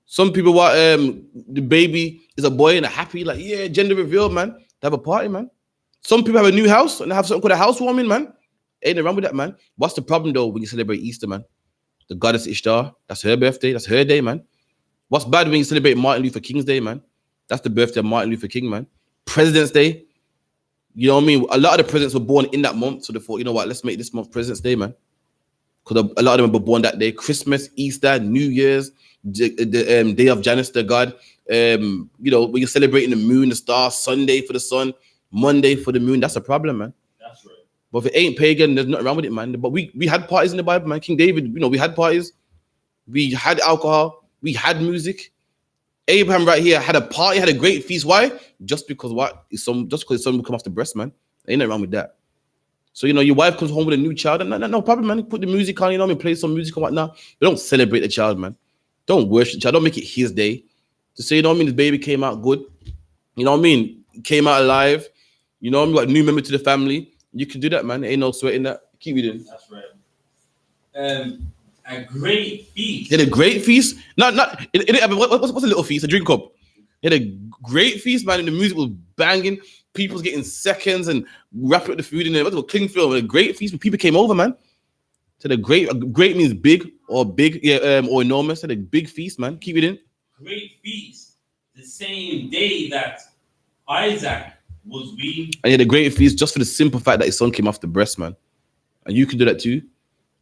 Some people want the baby is a boy and are happy, like, yeah, gender reveal, man. They have a party, man. Some people have a new house and they have something called a housewarming, man. Ain't nothing wrong with that, man. What's the problem, though, when you celebrate Easter, man? The goddess Ishtar, that's her birthday. That's her day, man. What's bad when you celebrate Martin Luther King's Day, man? That's the birthday of Martin Luther King, man. President's Day. You know what I mean? A lot of the presidents were born in that month. So they thought, you know what? Let's make this month President's Day, man. Because a lot of them were born that day. Christmas, Easter, New Year's, the day of Janus, the god. When you're celebrating the moon, the stars, Sunday for the sun, Monday for the moon. That's a problem, man. That's right. But if it ain't pagan, there's nothing wrong with it, man. But we had parties in the Bible, man. King David, we had parties. We had alcohol. We had music. Abraham right here had a party, had a great feast. Why? Just because his son would come off the breast, man. Ain't nothing wrong with that. So, your wife comes home with a new child, and no problem, man. Put the music on, play some music and whatnot. But don't celebrate the child, man. Don't worship the child. Don't make it his day. To say, this baby came out good. Came out alive. Got a new member to the family. You can do that, man. Ain't no sweating that. Keep reading. That's right. A great feast. He had a great feast. What's a little feast? A drink cup. He had a great feast, man. And the music was banging. People's getting seconds and wrapping up the food in there. What's a cling film? A great feast when people came over, man. So a great means big, or enormous. Had a big feast, man. Keep it in. Great feast. The same day that Isaac was weaned. And he had a great feast just for the simple fact that his son came off the breast, man. And you can do that too.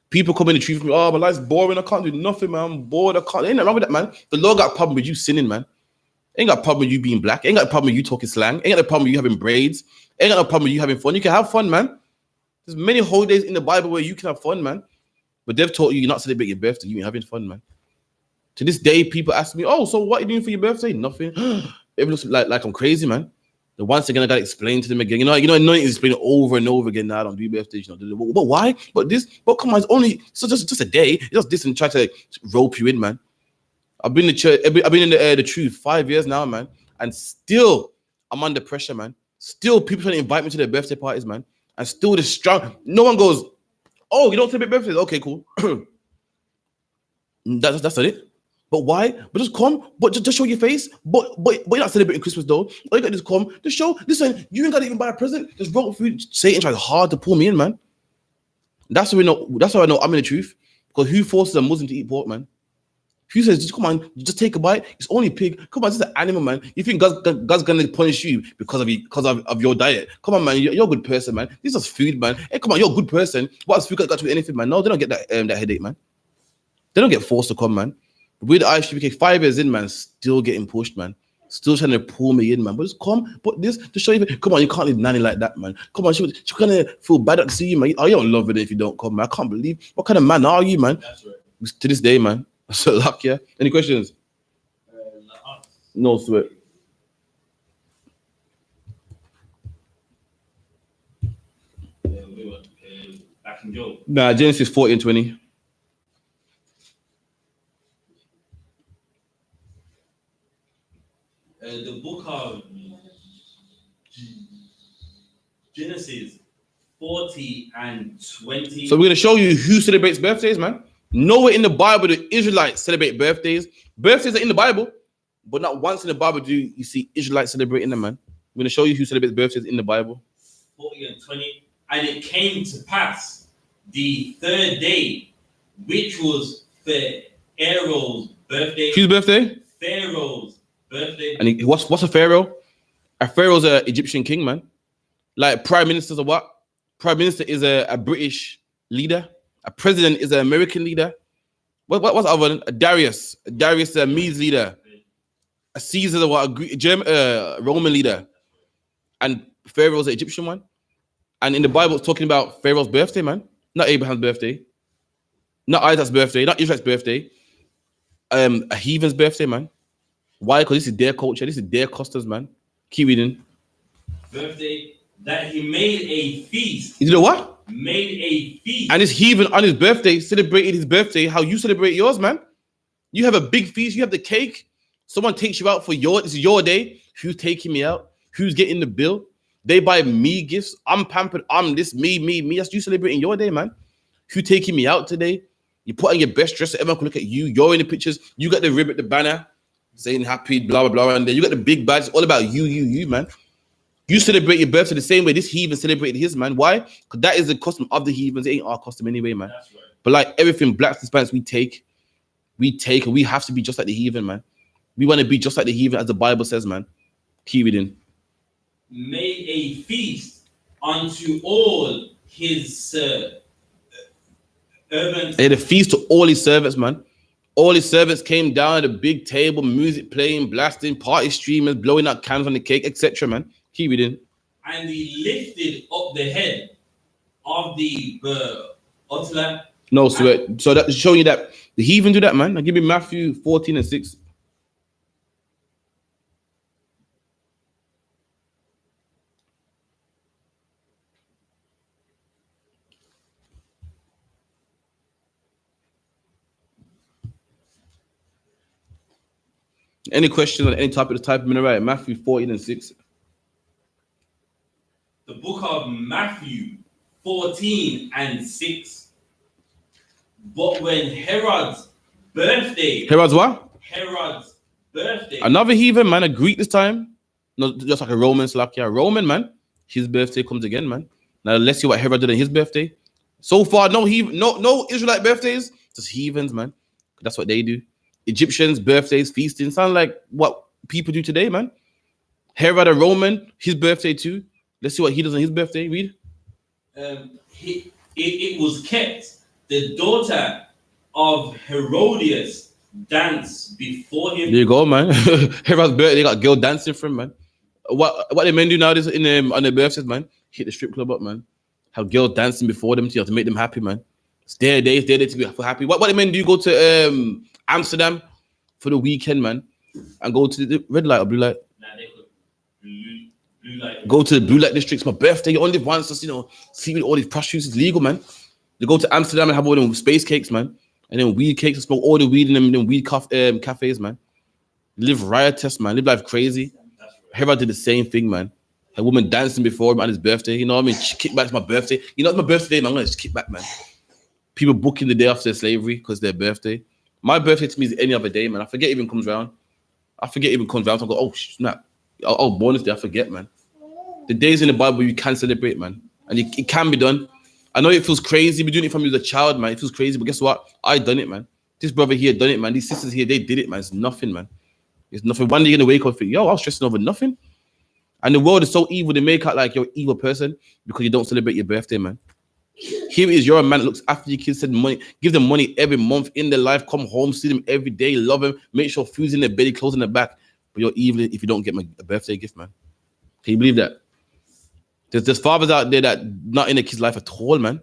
People come in the truth, oh, my life's boring. I can't do nothing, man. I'm bored. Ain't nothing wrong with that, man. The Lord got a problem with you sinning, man. Ain't got a problem with you being black. Ain't got a problem with you talking slang. Ain't got a problem with you having braids. Ain't got a problem with you having fun. You can have fun, man. There's many holidays in the Bible where you can have fun, man. But they've taught you you're not celebrating your birthday. You ain't having fun, man. To this day, people ask me, oh, so what are you doing for your birthday? Nothing. It looks like I'm crazy, man. The once again, I gotta explain to them again. Annoying is explaining over and over again. Now I don't do birthdays. But why? But come on, it's just a day. It's just this and try to rope you in, man. I've been in the church. I've been in the truth 5 years now, man, and still I'm under pressure, man. Still, people trying to invite me to their birthday parties, man, and still the strong. No one goes, oh, you don't celebrate birthdays? Okay, cool. That's not it. But why? But just come. But just show your face. But you're not celebrating Christmas though. All you got to just come. Just show. Listen, you ain't got to even buy a present. Just roll food. Satan tries hard to pull me in, man. That's how we know. That's how I know I'm in the truth. Because who forces a Muslim to eat pork, man? Who says, just come on, just take a bite? It's only pig. Come on, it's just an animal, man. You think God's gonna punish you because of your diet? Come on, man. You're a good person, man. This is food, man. Hey, come on, you're a good person. What has food got to do with anything, man? No, they don't get that headache, man. They don't get forced to come, man. With I.S.U.P.K, 5 years in, man, still getting pushed, man. Still trying to pull me in, man. But just come, but this to show you. Come on, you can't leave nanny like that, man. Come on, she's gonna feel bad to see you, man. Oh, you don't love it if you don't come, man. I can't believe what kind of man are you, man? That's right. To this day, man. So luck, yeah. Any questions? No sweat. Back in Job. Nah, Genesis 40 and 20. The book of Genesis 40 and 20. So we're going to show you who celebrates birthdays, man. Nowhere in the Bible do Israelites celebrate birthdays. Birthdays are in the Bible, but not once in the Bible do you see Israelites celebrating them, man. We're going to show you who celebrates birthdays in the Bible. 40 and 20. And it came to pass the third day, which was Pharaoh's birthday. Whose birthday? Pharaoh's birthday. And what's a pharaoh? A pharaoh's an Egyptian king, man. Like prime ministers are what? Prime minister is a British leader. A president is an American leader. What's the other one? A Darius. Darius is a Medes leader. A Caesar is a what? A Roman leader. And Pharaoh's an Egyptian one. And in the Bible, it's talking about Pharaoh's birthday, man. Not Abraham's birthday. Not Isaac's birthday. Not Israel's birthday. A heathen's birthday, man. Why? Because this is their culture. This is their customs, man. Keep reading. Birthday that he made a feast. You know what? Made a feast. And this heathen on his birthday celebrated his birthday how you celebrate yours, man. You have a big feast. You have the cake. Someone takes you out for this is your day. Who's taking me out? Who's getting the bill? They buy me gifts. I'm pampered. I'm this, me. That's you celebrating your day, man. Who taking me out today? You put on your best dress so everyone can look at you. You're in the pictures. You got the ribbon, the banner, saying happy, blah, blah, blah. And then you got the big badge. It's all about you, man. You celebrate your birthday the same way this heathen celebrated his, man. Why? Because that is the custom of the heathens. It ain't our custom anyway, man. That's right. But like everything, blacks and Hispanics, we take, and we have to be just like the heathen, man. We want to be just like the heathen, as the Bible says, man. Keep reading. Made a feast unto all his servants. They had a feast to all his servants, man. All his servants came down at a big table, music playing, blasting, party streamers, blowing out candles on the cake, etc., man. Keep reading. And he lifted up the head of the utler. No, so that's showing you that the heathen do that, man. Now give me Matthew 14:6. Any questions on any topic, type them in, right? Matthew 14:6. The book of Matthew 14:6. But when Herod's birthday. Herod's what? Herod's birthday. Another heathen, man, a Greek this time. No, just like a Roman, a Roman, man. His birthday comes again, man. Now let's see what Herod did on his birthday. So far, no Israelite birthdays, just heathens, man. That's what they do. Egyptians, birthdays, feasting, sound like what people do today, man. Herod, a Roman, his birthday too. Let's see what he does on his birthday. Read. It was kept. The daughter of Herodias danced before him. There you go, man. Herod's birthday, they got girl dancing for him, man. What the men do nowadays on their birthdays, man? Hit the strip club up, man. Have girls dancing before them to make them happy, man. It's their day to be happy. What the men do? Go to Amsterdam for the weekend, man, and go to the red light or blue light. Nah, they could blue light. Go to the blue light districts. My birthday, you only live once. Just see with all these prostitutes. It's legal, man. They go to Amsterdam and have all them space cakes, man, and then weed cakes and smoke all the weed in them weed cafes, man. Live riotous, man. Live life crazy. Right. Herod did the same thing, man. A woman dancing before him on his birthday. You know what I mean? Kick back to my birthday. You know it's my birthday, man. I'm gonna just kick back, man. People booking the day after slavery because their birthday. My birthday to me is any other day, man. I forget it even comes around. I go, oh, snap. Oh, bonus day, I forget, man. The days in the Bible you can celebrate, man. And it can be done. I know it feels crazy. We're doing it from you as a child, man. It feels crazy, but guess what? I done it, man. This brother here done it, man. These sisters here, they did it, man. It's nothing, man. It's nothing. One day you're going to wake up and think, yo, I was stressing over nothing. And the world is so evil, they make out like you're an evil person because you don't celebrate your birthday, man. Here is you're a man that looks after your kids, send money, give them money every month in their life, come home, see them every day, love them, make sure food's in their belly, clothes in their back. But you're evil if you don't get a birthday gift, man. Can you believe that? There's fathers out there that not in their kids' life at all, man.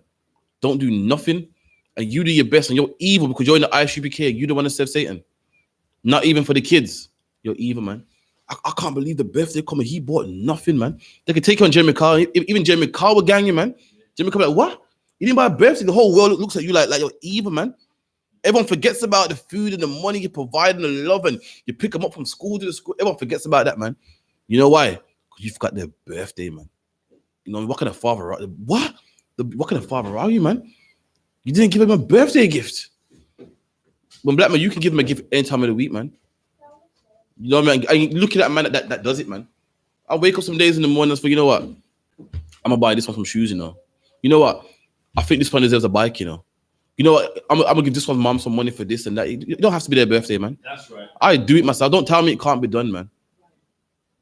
Don't do nothing. And you do your best and you're evil because you're in the I.S.U.P.K. You don't want to serve Satan. Not even for the kids. You're evil, man. I can't believe the birthday coming. He bought nothing, man. They could take on Jeremy Carr. Even Jeremy Carr will gang you, man. Jeremy Carr like, what? You didn't buy a birthday. The whole world looks at you like you're evil, man. Everyone forgets about the food and the money you provide and the love and you pick them up from school to the school. Everyone forgets about that, man. You know why? Because you forgot their birthday, man. You know, what kind of father are you? What kind of father are you, man? You didn't give him a birthday gift. When black man, you can give him a gift any time of the week, man. You know what I mean? I look at that man that does it, man. I wake up some days in the morning and say, you know what? I'm gonna buy this one some shoes, you know. You know what? I think this one deserves a bike, you know. You know what? I'm gonna give this one mom some money for this and that. You don't have to be their birthday, man. That's right. I do it myself. Don't tell me it can't be done, man.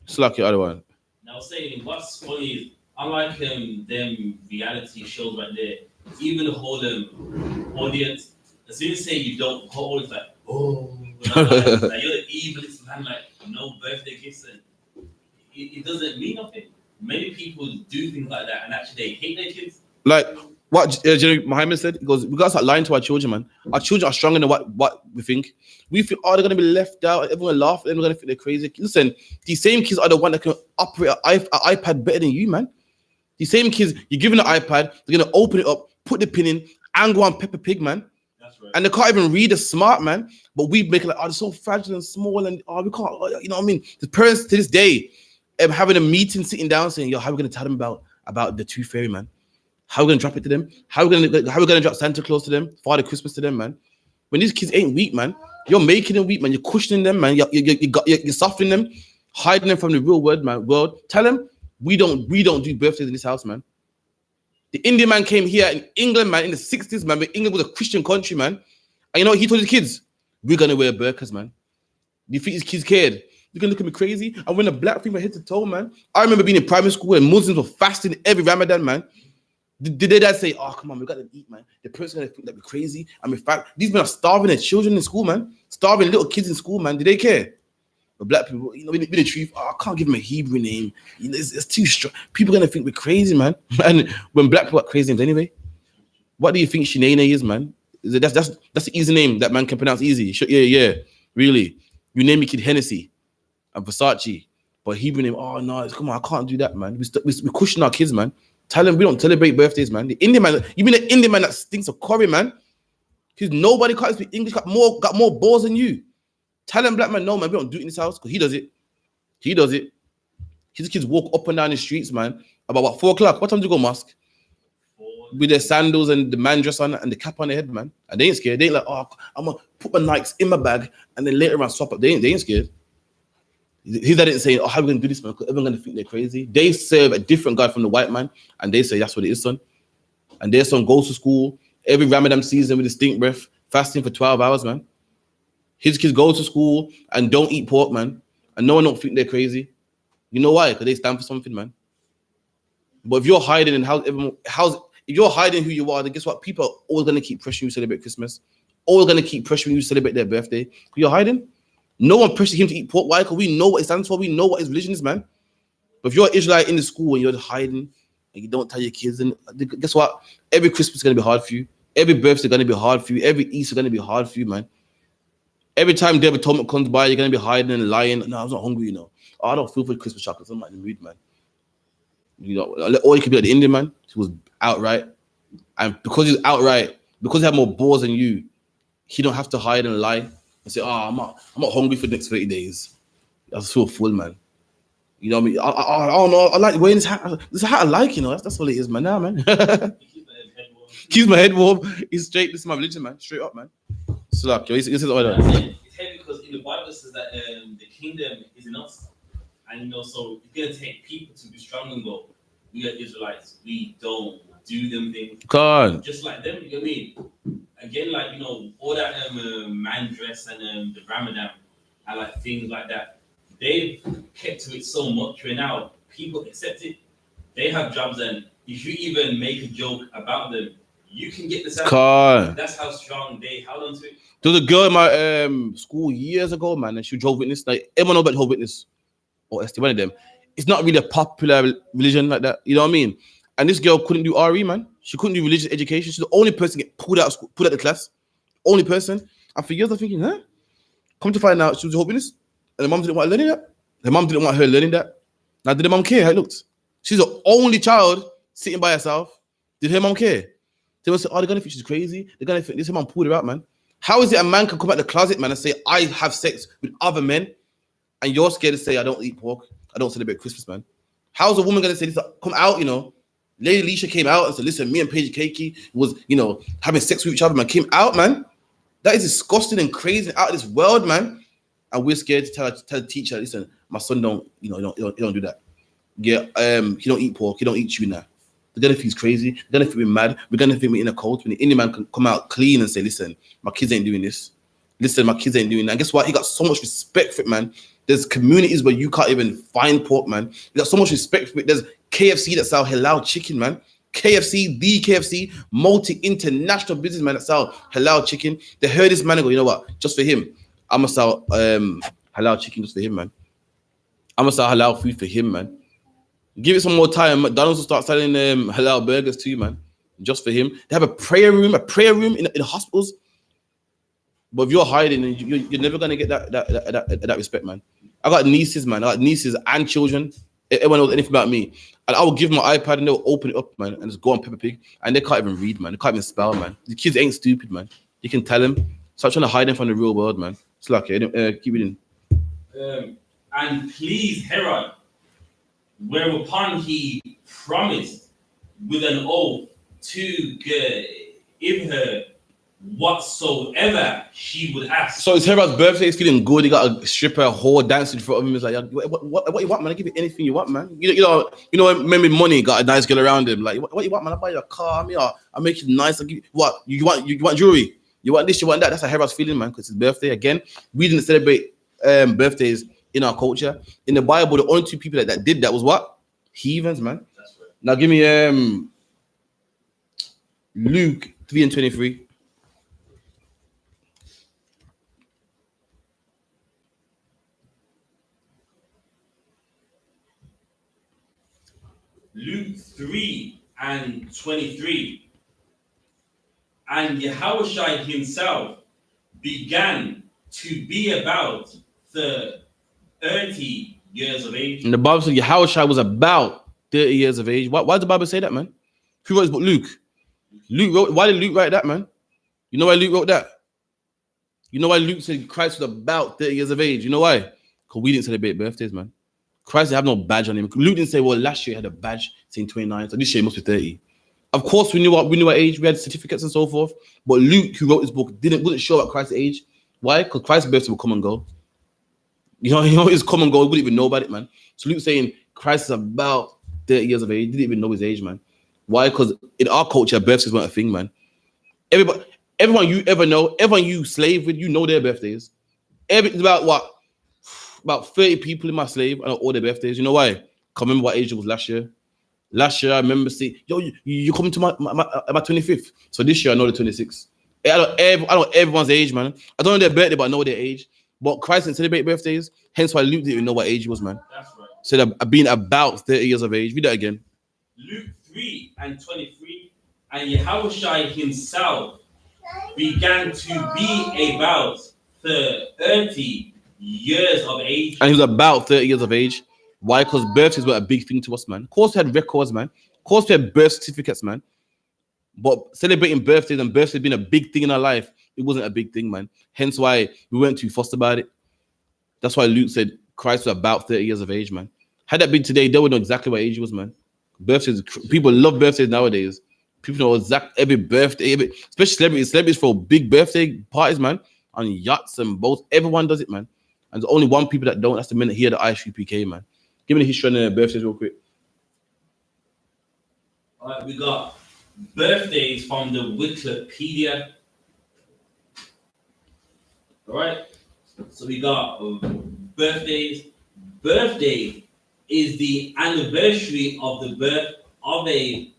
It's like your other one. Now, saying what's funny is, unlike them reality shows right there, even the whole audience, as soon as you say you don't, the whole audience like, oh, like, you're the evilest man, like no birthday gifts, and it doesn't mean nothing. Many people do things like that, and actually they hate their kids. Like what Jerry Muhammad said, he goes, we gotta start lying to our children, man. Our children are stronger than what we think. We feel, oh, they're gonna be left out, everyone will laugh, and we're gonna think they're crazy. Listen, these same kids are the one that can operate an iPad better than you, man. These same kids, you're giving an iPad, they're gonna open it up, put the pin in, and go on Peppa Pig, man. That's right. And they can't even read the smart, man. But we make it like, oh, they're so fragile and small, and oh, we can't, you know what I mean? The parents to this day, having a meeting, sitting down, saying, yo, how are we gonna tell them about the Tooth Fairy, man? How are we gonna drop it to them? How are we gonna drop Santa Claus to them? Father Christmas to them, man? When these kids ain't weak, man, you're making them weak, man. You're cushioning them, man. You're softening them, hiding them from the real world, man. Tell them we don't do birthdays in this house, man. The Indian man came here in England, man, in the 60s, man. When England was a Christian country, man. And you know what he told his kids? We're gonna wear burqas, man. Do you think his kids cared? You can look at me crazy. And when the black thing were head to toe, man. I remember being in primary school and Muslims were fasting every Ramadan, man. Did their dad say, oh, come on, we gotta eat, man? The person's gonna think that we're crazy. I mean, in fact, these men are starving their children in school, man. Starving little kids in school, man. Did they care? But black people, you know, with the truth, oh, I can't give them a Hebrew name. You know, it's too strong. People are gonna think we're crazy, man. And when black people are crazy names anyway, what do you think Shanae is, man? That's the easy name that man can pronounce easy. Yeah, really. You name your kid Hennessy and Versace, but Hebrew name, oh no, come on, I can't do that, man. We cushion our kids, man. Tell them we don't celebrate birthdays, man. The Indian man, you mean the Indian man that stinks of curry, man? Because nobody can't speak English, got more balls than you. Tell them black man, no, man, we don't do it in this house, because he does it. His kids walk up and down the streets, man, about what, 4 o'clock? What time do you go mosque? With their sandals and the man dress on and the cap on their head, man. And they ain't scared. They ain't like, oh, I'm gonna put my Nikes in my bag and then later on swap up. They ain't scared. His dad didn't say, oh, how are we gonna do this, man? Because everyone's gonna think they're crazy. They serve a different God from the white man, and they say that's what it is, son. And their son goes to school every Ramadan season with a stink breath, fasting for 12 hours, man. His kids go to school and don't eat pork, man. And no one don't think they're crazy. You know why? Because they stand for something, man. But if you're hiding and if you're hiding who you are, then guess what? People are always gonna keep pressuring you to celebrate Christmas. Always gonna keep pressuring you to celebrate their birthday. You're hiding. No one pressured him to eat pork. Why? Because we know what it stands for. We know what his religion is, man. But if you're Israelite in the school and you're hiding and you don't tell your kids, and guess what? Every Christmas is gonna be hard for you. Every birthday is gonna be hard for you. Every Easter is gonna be hard for you, man. Every time David Atonement comes by, you're gonna be hiding and lying. No, I was not hungry, you know. Oh, I don't feel for Christmas chocolates. I'm not in the mood, man. You know, or you could be like the Indian man. He was outright, and because he's outright, because he had more balls than you, he don't have to hide and lie and say, "Oh, I'm not hungry for the next 30 days. I just feel full, man." You know what I mean? I don't know. I like wearing this hat. This is a hat I like, you know. That's all it is, man. Now, man. Keeps my head warm. He's straight. This is my religion, man. Straight up, man. So like, this is order. It's heavy because in the Bible it says that the kingdom is in us, and you know, so it's gonna take people to be strong and go. We are Israelites. We don't do them things. God. Just like them, you know what I mean? Again, like, you know, all that man dress and the Ramadan and like things like that, they've kept to it so much where now people accept it. They have jobs, and if you even make a joke about them, you can get the salary. That's how strong they held on to it. There was a girl in my school years ago, man, and she was Jehovah's Witness. Like, everyone knows about Jehovah's Witness or ST, one of them. It's not really a popular religion like that. You know what I mean? And this girl couldn't do RE, man. She couldn't do religious education. She's the only person to get pulled out of school, pulled out of the class. Only person. And for years, I'm thinking, huh? Come to find out, she was Jehovah's Witness. And the mom didn't want her learning that. The mom didn't want her learning that. Now, did the mom care how it looked? She's the only child sitting by herself. Did her mom care? They will say, oh, they're going to think she's crazy. They're going to think this mom pulled her out, man. How is it a man can come out the closet, man, and say, I have sex with other men, and you're scared to say, I don't eat pork, I don't celebrate Christmas, man? How's a woman going to say this? Come out, you know. Lady Alicia came out and said, listen, me and Paige Keiki was, you know, having sex with each other, man. Came out, man. That is disgusting and crazy and out of this world, man. And we're scared to tell the teacher, listen, my son don't, you know, he don't do that. Yeah, he don't eat pork, he don't eat tuna. They're gonna think he's crazy. They're gonna think we're mad. We're gonna think we're in a cult. When the Indian man can come out clean and say, listen, my kids ain't doing this. Listen, my kids ain't doing that. And guess what? He got so much respect for it, man. There's communities where you can't even find pork, man. He got so much respect for it. There's KFC that sell halal chicken, man. KFC, the KFC, multi-international businessman that sell halal chicken. They heard this man and go, you know what? Just for him, I'm gonna sell halal chicken just for him, man. I'm gonna sell halal food for him, man. Give it some more time. McDonald's will start selling halal burgers too, man. Just for him. They have a prayer room in hospitals. But if you're hiding, you're never gonna get that respect, man. I got nieces, man. I got nieces and children. Everyone knows anything about me, and I will give them my iPad and they'll open it up, man, and just go on Peppa Pig, and they can't even read, man. They can't even spell, man. The kids ain't stupid, man. You can tell them. Stop trying to hide them from the real world, man. It's like, keep it in. And please, Herod, whereupon he promised with an oath to give her whatsoever she would ask. So it's Herod's birthday. He's feeling good. He got a stripper, a whore dancing in front of him. He's like, what you want, man? I give you anything you want, man. You know, maybe money got a nice girl around him. Like, what you want, man? I buy you a car. I make it nice. I give you what you want jewelry. You want this, you want that. That's a Herod's feeling, man, because it's his birthday. Again, we didn't celebrate birthdays in our culture. In the Bible, the only two people that did that was what? Heathens, man. That's right. Now give me Luke 3:23. Luke 3:23. And Yahushua himself began to be about 30 years of age. And the Bible said Yahushua was about 30 years of age. Why does the Bible say that, man? Who wrote his book? Luke. Luke wrote. Why did Luke write that, man? You know why Luke wrote that? You know why Luke said Christ was about 30 years of age? You know why? Because we didn't celebrate birthdays, man. Christ didn't have no badge on him. Luke didn't say, well, last year he had a badge saying 29, so this year he must be 30. Of course, we knew our age, we had certificates and so forth. But Luke, who wrote this book, wasn't sure about Christ's age. Why? Because Christ's birthday will come and go. You know, it's come and go. We wouldn't even know about it, man. So Luke's saying Christ is about 30 years of age. He didn't even know his age, man. Why? Because in our culture, birthdays weren't a thing, man. Everyone you ever know, everyone you slave with, you know their birthdays. It's about what? About 30 people in my slave. I know all their birthdays. You know why? Can't remember what age it was last year. Last year, I remember saying, yo, you coming to my 25th. So this year, I know the 26th. I know everyone's age, man. I don't know their birthday, but I know their age. But Christ didn't celebrate birthdays. Hence why Luke didn't even know what age he was, man. That's right. So that being about 30 years of age. Read that again. Luke 3:23. And Yahushua himself began to be about 30 years of age. And he was about 30 years of age. Why? Because birthdays were a big thing to us, man. Of course, we had records, man. Of course, we had birth certificates, man. But celebrating birthdays and birthdays being a big thing in our life, it wasn't a big thing, man. Hence why we weren't too fussed about it. That's why Luke said Christ was about 30 years of age, man. Had that been today, they would know exactly what age he was, man. Birthdays, people love birthdays nowadays. People know exactly every birthday, especially celebrities for big birthday parties, man, on yachts and boats. Everyone does it, man. And there's only one people that don't. That's the minute here, the I.S.U.P.K, man. Give me the history on the birthdays real quick. All right, we got birthdays from the Wikipedia. All right, so we got birthdays. Birthday is the anniversary of the birth of a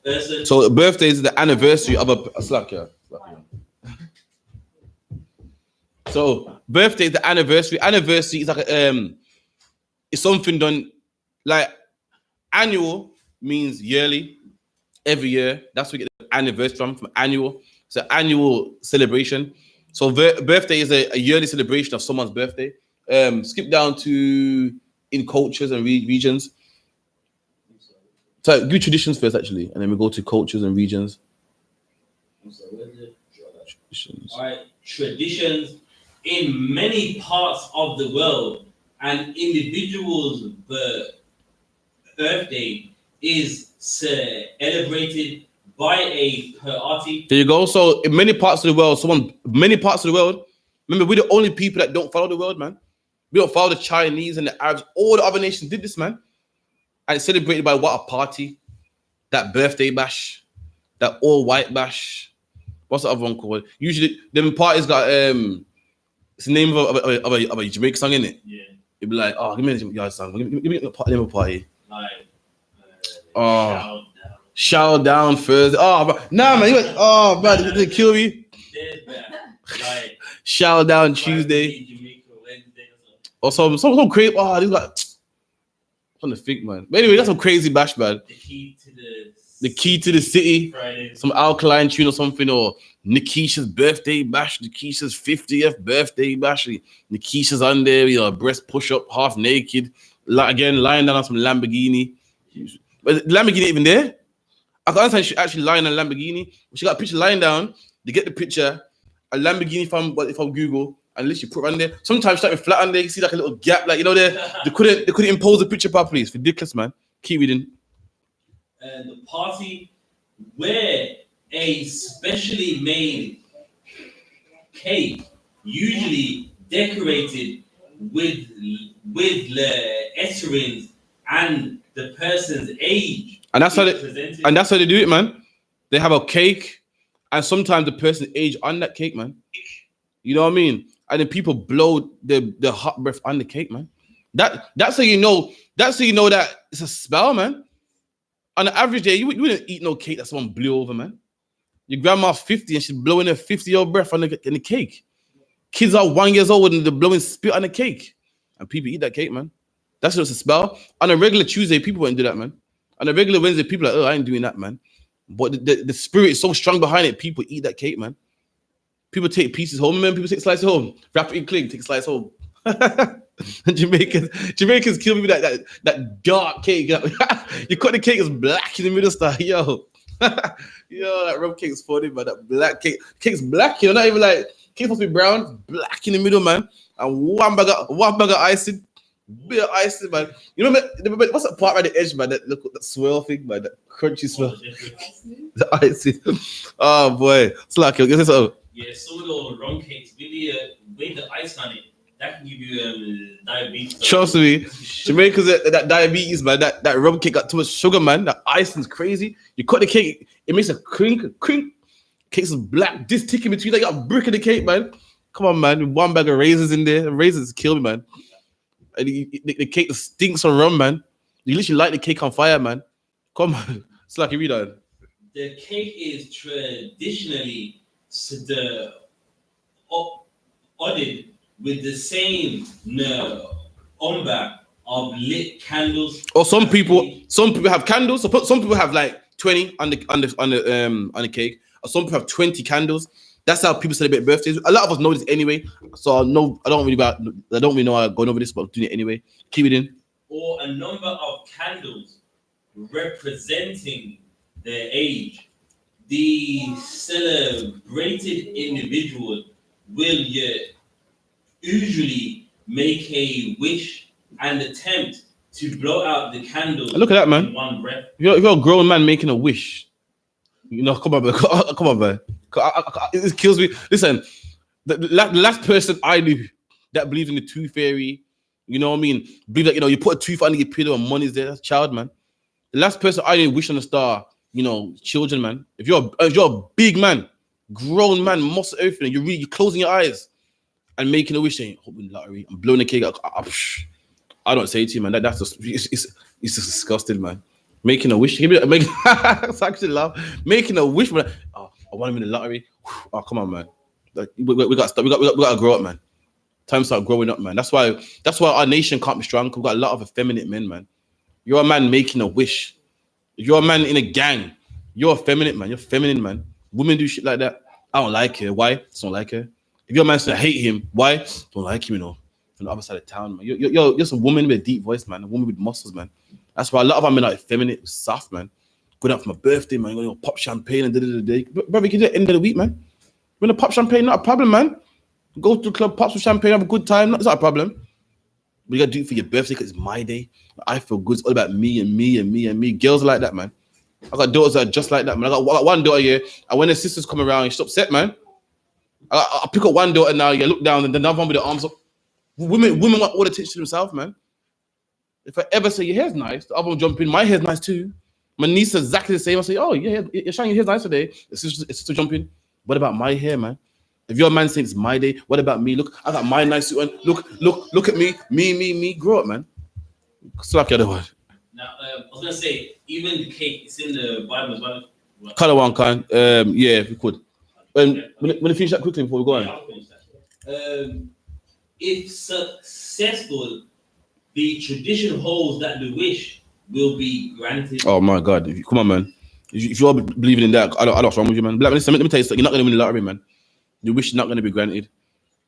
person. So birthdays is the anniversary of a slack, yeah. So birthday is the anniversary. Anniversary is like it's something done like annual means yearly, every year. That's where we get the anniversary from annual. It's an annual celebration. So birthday is a yearly celebration of someone's birthday. Skip down to in cultures and regions. So do traditions first, actually, and then we go to cultures and regions. Traditions. All right, traditions in many parts of the world, an individual's birthday is celebrated by a party. There you go. So in many parts of the world, remember, we're the only people that don't follow the world, man. We don't follow the Chinese and the Arabs. All the other nations did this, man. And it's celebrated by what? A party. that birthday bash, that all white bash. What's the other one called? Usually, them parties got it's the name of a Jamaican song, innit? Yeah. It'd be like, oh, give me a Jamaican song. Give me a name of a party. Like, Oh, shout down Thursday. Oh, bro. Nah, man. Oh, man, they kill me. Like, shout down Tuesday. Or some crazy. Oh, these like on the think, man. But anyway, that's some crazy bash, man. The key to the city. Friday. Some alkaline tune or something, or Nikisha's birthday bash, Nikisha's 50th birthday bash. Nikisha's on there, breast push up, half naked. Again, lying down on some Lamborghini. But Lamborghini even there? I can understand she actually lying on Lamborghini. She got a picture lying down. They get the picture, a Lamborghini from Google, and literally put it on there. Sometimes starting flat on there, you see like a little gap, like they couldn't impose the picture properly. It's ridiculous, man. Keep reading. The party where a specially made cake, usually decorated with letterings and the person's age, and that's how they do it, man. They have a cake, and sometimes the person's age on that cake, man. You know what I mean? And then people blow the hot breath on the cake, man. That's how you know. That's how you know that it's a spell, man. On the average day, you wouldn't eat no cake that someone blew over, man. Your grandma's 50 and she's blowing her 50-year-old breath on the cake. Kids are 1 year old and they're blowing spit on the cake. And people eat that cake, man. That's just a spell. On a regular Tuesday, people wouldn't do that, man. On a regular Wednesday, people are like, oh, I ain't doing that, man. But the spirit is so strong behind it, people eat that cake, man. People take pieces home, man. People take slices home. Wrap it in cling, take slice home. Jamaicans kill me with that dark cake. You cut the cake, it's black in the middle style. Yo, that rum cake is funny, but that black cake's black. Not even like cake's supposed to be brown, black in the middle, man. And one bag of icing, bit of icing, man. You know what's that part right at the edge, man? That swirl thing, man. That crunchy swirl. The icing. Oh boy, it's like yeah, solo rum cakes with the ice on it. That can give you diabetes. Trust me, Jamaica's that diabetes, man. That rum cake got too much sugar, man. That icing's crazy. You cut the cake, it makes a crink. Cake's black, this tick in between. Like you got a brick in the cake, man. Come on, man. One bag of raisins in there. Raisins kill me, man. And the cake stinks of rum, man. You literally light the cake on fire, man. Come on. It's like you read on. The cake is traditionally ordered with the same umber of lit candles. Or some people have candles. So some people have like 20 on the cake. Or some people have 20 candles. That's how people celebrate birthdays. A lot of us know this anyway. So I don't really know how I'm going over this, but I'm doing it anyway. Keep it in. Or a number of candles representing their age. The celebrated individual will usually make a wish and attempt to blow out the candle. Look at that, man. In one breath. If you're a grown man making a wish, come on, man. Come on, man. It kills me. Listen, the last person I knew that believed in the tooth fairy, you know what I mean? Believe that, you put a tooth under your pillow and money's there. That's a child, man. The last person I knew wish on a star, children, man. If you're a big man, grown man, muscle everything, you're closing your eyes and making a wish saying, hoping lottery, I'm blowing the cake out. I don't say it to you, man. That's just it's just disgusting, man. Making a wish, it's actually laugh. Making a wish, man. Oh, I want him in the lottery. Oh, come on, man. Like, we got to stop. We got to grow up, man. Time to start growing up, man. That's why our nation can't be strong. We've got a lot of effeminate men, man. You're a man making a wish. If you're a man in a gang, you're effeminate, man. You're feminine, man. Women do shit like that. I don't like her. Why? Just don't like her. If you're a man to hate him, why? Don't like him, from the other side of town, man. You're just a woman with a deep voice, man. A woman with muscles, man. That's why a lot of our men are effeminate, soft, man. Going out for my birthday, man. You're gonna pop champagne and da-da-da-da. Brother, you can do it at the end of the week, man. You're gonna pop champagne, not a problem, man. Go to the club, pop some champagne, have a good time. It's not a problem. But you gotta do it for your birthday because it's my day. I feel good. It's all about me and me and me and me. Girls are like that, man. I got daughters that are just like that, man. I got one daughter here, and when her sisters come around, she's upset, man. I pick up one daughter now, look down, and the another one with the arms up. Women want all the attention to themselves, man. If I ever say your hair's nice, the other one jump in, my hair's nice too. My niece is exactly the same. I say, oh, yeah, you're shining your hair's nice today. It's still jumping. What about my hair, man? If your man saying it's my day, what about me? Look, I got my nice suit on. Look at me. Me. Grow up, man. Slap the other one. Now, I was gonna say, even the cake, it's in the Bible as well. Color one kind. Yeah, if we could. When you finish that quickly before we go on. I'll finish that. If successful, the tradition holds that the wish will be granted. Oh my God! Come on, man. If you're believing in that, I don't know what's wrong with you, man. But listen, let me tell you something. You're not going to win the lottery, man. Your wish is not going to be granted.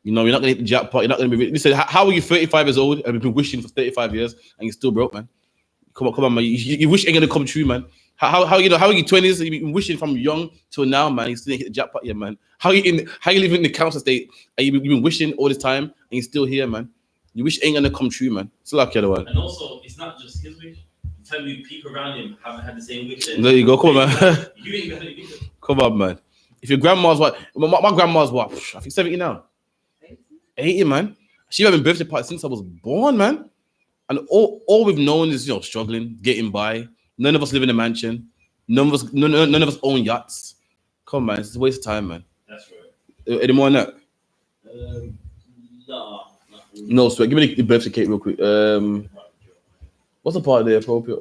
You know, you're not going to hit the jackpot. You're not going to be. Listen, how are you 35 years old and you've been wishing for 35 years and you're still broke, man? Come on, man. You wish ain't going to come true, man. How are you 20s? You've been wishing from young till now, man. You still didn't hit the jackpot yet, man. How you living in the council state and you've been wishing all this time and you're still here, man? You wish ain't going to come true, man. It's like the other one. And also, it's not just his wish. Tell me, people around him haven't had the same wish. There you go. Come on, man. You ain't got it. Come on, man. If your grandma's what? My grandma's what? I think 70 now. 80, man. She having birthday party since I was born, man. And all we've known is, you know, struggling, getting by. None of us live in a mansion. None of us own yachts. Come on, man. It's a waste of time, man. That's right. Any more on that? No. No, sweat. Give me the birthday cake real quick. What's the part there? Appropriate.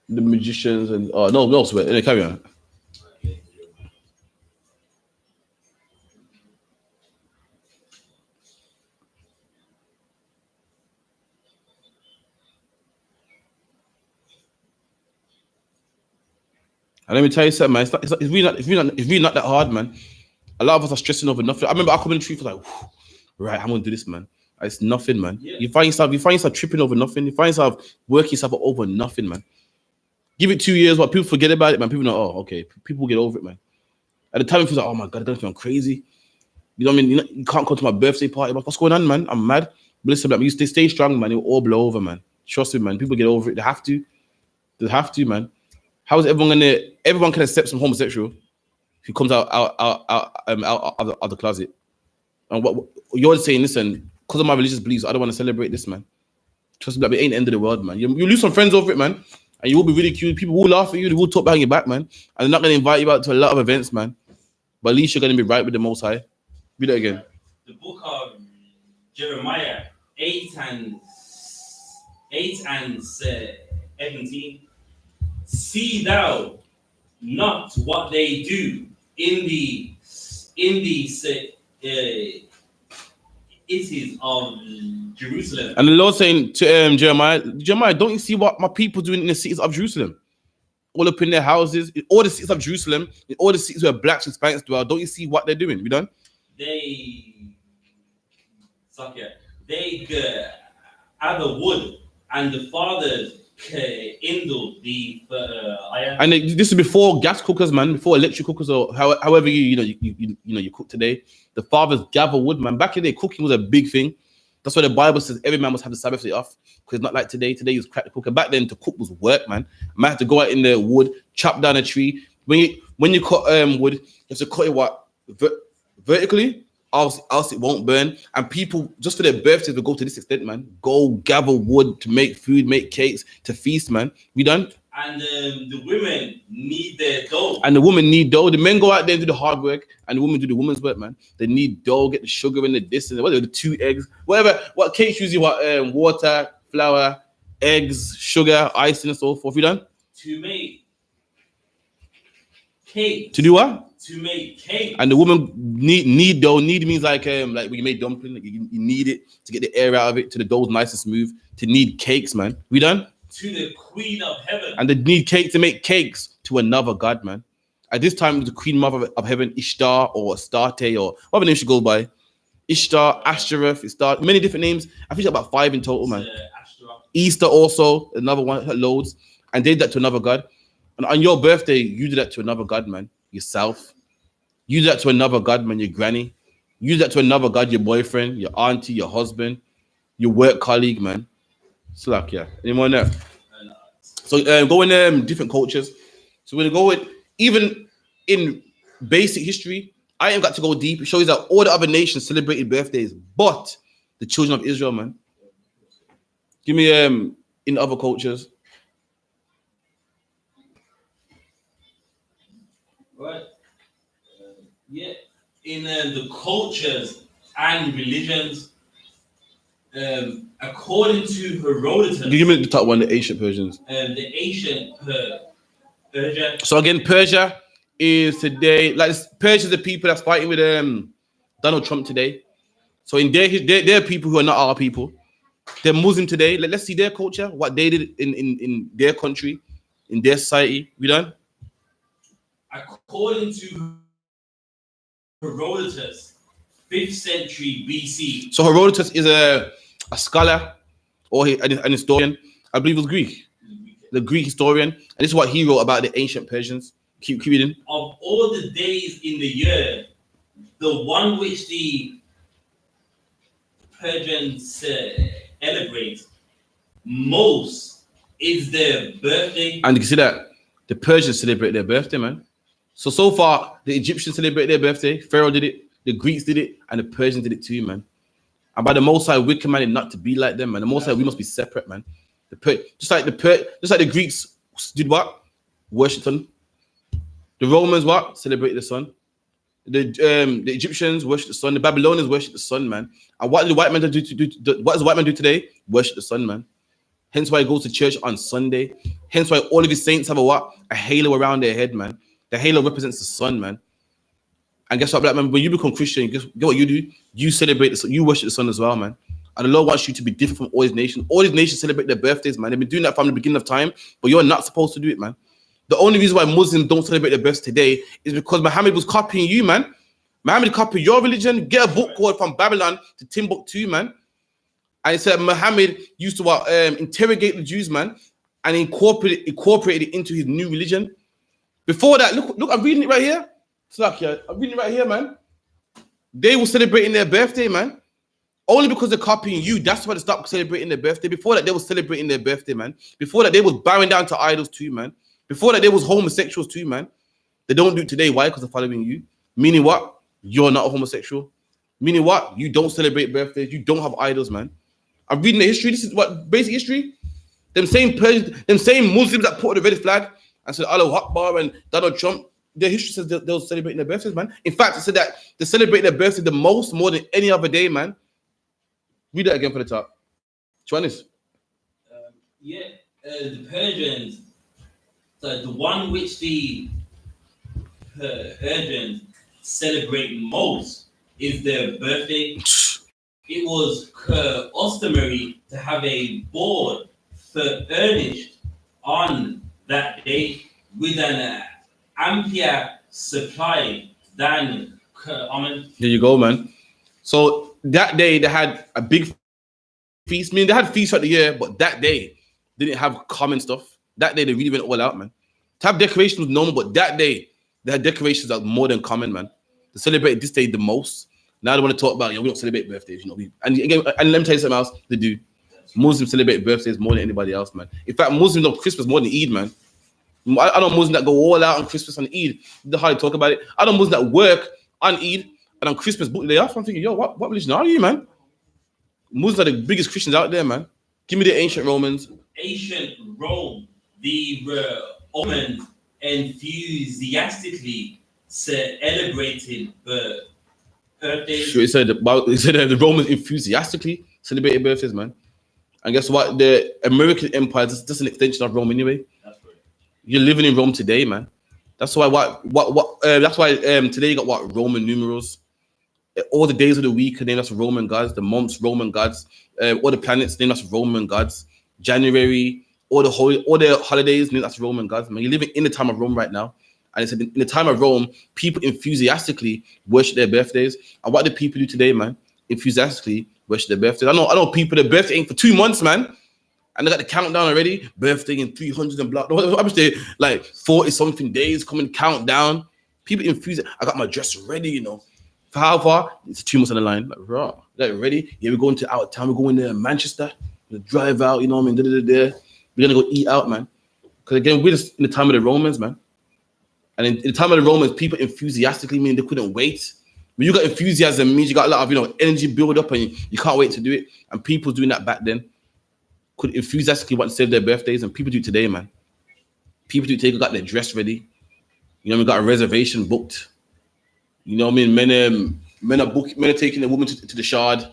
The magicians and no sweat. Carry on. And let me tell you something, man. It's really not that hard, man. A lot of us are stressing over nothing. I remember I come in the tree for like, right, I'm gonna do this, man. It's nothing, man. Yeah. You find yourself tripping over nothing. You find yourself working yourself over nothing, man. Give it 2 years, what people forget about it, man. People know, oh, okay. People get over it, man. At the time, it feels like, oh my God, I don't feel crazy. You know what I mean? You can't come to my birthday party. What's going on, man? I'm mad. But listen, man, you stay strong, man. It will all blow over, man. Trust me, man. People get over it. They have to, man. How is everyone can accept some homosexual who comes out of the closet? And what you're saying, listen, because of my religious beliefs, I don't want to celebrate this, man. Trust me, it ain't the end of the world, man. You lose some friends over it, man. And you will be ridiculed. People will laugh at you. They will talk behind your back, man. And they're not going to invite you out to a lot of events, man. But at least you're going to be right with the Most High. Read that again. The book of Jeremiah 8 and 17. See thou not what they do in the cities of Jerusalem. And the Lord saying to Jeremiah, don't you see what my people doing in the cities of Jerusalem? All up in their houses, in all the cities of Jerusalem, in all the cities where blacks and Hispanics dwell. Don't you see what they're doing? We done? They gather wood, and the fathers kindle the iron. And this is before gas cookers, man. Before electric cookers, or however you cook today. The fathers gather wood, man. Back in the day, cooking was a big thing. That's why the Bible says every man must have the Sabbath day off, because it's not like today. Today is crack the cooker. Back then, to cook was work, man. Man had to go out in the wood, chop down a tree. When you cut wood, you have to cut it vertically, else it won't burn. And people, just for their birthdays, will go to this extent, man. Go gather wood to make food, make cakes, to feast, man. We done? And the women need their dough. And the women need dough. The men go out there and do the hard work, and the women do the women's work, man. They need dough, get the sugar in the distance, whatever, the 2 eggs, whatever. What cakes usually water, flour, eggs, sugar, icing, and so forth. You done? To make cake. To do what? To make cake. And the woman need dough. Need means like when you make dumpling, like you need it to get the air out of it, to the dough's nice and smooth. To need cakes, man. We done? To the Queen of Heaven. And they need cake to make cakes to another god, man. At this time, the Queen Mother of Heaven, Ishtar or Astarte or whatever name she goes by. Ishtar, Ashtoreth, Ishtar, many different names. I think about 5 in total, man. Easter also, another one, loads. And they did that to another god. And on your birthday, you did that to another god, man. Yourself. You did that to another god, man. Your granny. You did that to another god, your boyfriend, your auntie, your husband, your work colleague, man. Slack, yeah. Anyone there? So go in different cultures. So we're gonna go with, even in basic history, I ain't got to go deep. It shows that all the other nations celebrated birthdays, but the children of Israel, man. Give me in other cultures? Right. Yeah. In the cultures and religions, according to Herodotus, Give me the top one, the ancient Persians. The ancient Persia. So again, Persia is today, like Persia is the people that's fighting with Donald Trump today. So in their people who are not our people. They're Muslim today. Let's see their culture, what they did in their country, in their society. We done? According to Herodotus, 5th century BC. So Herodotus is a scholar or an historian. I believe it was Greek. The Greek historian. And this is what he wrote about the ancient Persians. Keep reading. Of all the days in the year, the one which the Persians celebrate most is their birthday. And you can see that the Persians celebrate their birthday, man. So far, the Egyptians celebrate their birthday. Pharaoh did it. The Greeks did it. And the Persians did it too, man. And by the Most High, we're commanded not to be like them, man. The Most High, we must be separate, man. Just like the Greeks did what? Worship the sun. The Romans what? Celebrate the sun. The Egyptians worship the sun. The Babylonians worship the sun, man. And what do the white men do? What does the white man do today? Worship the sun, man. Hence why he goes to church on Sunday. Hence why all of his saints have a halo around their head, man. The halo represents the sun, man. And guess what, black man? When you become Christian, guess what you do? You celebrate the sun. You worship the sun as well, man. And the Lord wants you to be different from all these nations. All these nations celebrate their birthdays, man. They've been doing that from the beginning of time, but you're not supposed to do it, man. The only reason why Muslims don't celebrate their birthdays today is because Muhammad was copying you, man. Muhammad copied your religion. Get a book called From Babylon to Timbuktu, man. And he said Muhammad used to interrogate the Jews, man, and incorporated it into his new religion. Before that, look, I'm reading it right here. I'm reading it right here, man. They were celebrating their birthday, man. Only because they're copying you. That's why they stopped celebrating their birthday. Before that, they were celebrating their birthday, man. Before that, they was bowing down to idols too, man. Before that, they was homosexuals too, man. They don't do it today. Why? Because they're following you. Meaning what? You're not a homosexual. Meaning what? You don't celebrate birthdays. You don't have idols, man. I'm reading the history. This is what basic history. Them same Muslims that put the red flag and said Allah Akbar and Donald Trump. Their history says they'll celebrate their birthdays, man. In fact, it said that they celebrate their birthday the most, more than any other day, man. Read that again for the top. Which one is? The Persians. So the one which the Persians celebrate most is their birthday. It was customary to have a board furnished on that day with an ampler supply than common. There you go, man. So that day they had a big feast. I mean, they had feasts throughout the year, but that day they didn't have common stuff. That day they really went all out, man. To have decorations was normal, but that day they had decorations that were more than common, man. They celebrated this day the most. Now they want to talk about, we don't celebrate birthdays, and again, and let me tell you something else. They do. Muslims celebrate birthdays more than anybody else, man. In fact, Muslims on Christmas more than Eid, man. I know Muslims that go all out on Christmas and Eid. They hardly talk about it. I know Muslims that work on Eid and on Christmas book the day off. I'm thinking, what religion are you, man? Muslims are the biggest Christians out there, man. Give me the ancient Romans. Ancient Rome, the Romans enthusiastically celebrated birthdays. Sure, it said the Romans enthusiastically celebrated birthdays, man. And guess what? The American Empire is just an extension of Rome anyway. That's right. You're living in Rome today, man. That's why that's why today you got what? Roman numerals. All the days of the week are named after Roman gods. The months, Roman gods. All the planets named after Roman gods. January, all the holidays named after Roman gods. Man, you're living in the time of Rome right now. And it said in the time of Rome, people enthusiastically worship their birthdays. And what do people do today, man? Enthusiastically worship their birthdays. I know people, their birthday ain't for 2 months, man. And they got the countdown already. Birthday in 300 and blah. I wish they like 40 something days coming countdown. People enthusiastic. I got my dress ready, For how far? It's 2 months on the line. Like, raw. Like, ready? Yeah, we're going to out of town. We're going to Manchester. We're gonna drive out, We're gonna go eat out, man. Because again, we're just in the time of the Romans, man. And in the time of the Romans, people enthusiastically, meaning they couldn't wait. When you got enthusiasm, means you got a lot of energy build up and you can't wait to do it. And people doing that back then. could enthusiastically want to save their birthdays, and people do it today, man. People do it today, got their dress ready. You know, we got a reservation booked. You know what I mean? Men are taking a woman to the shard.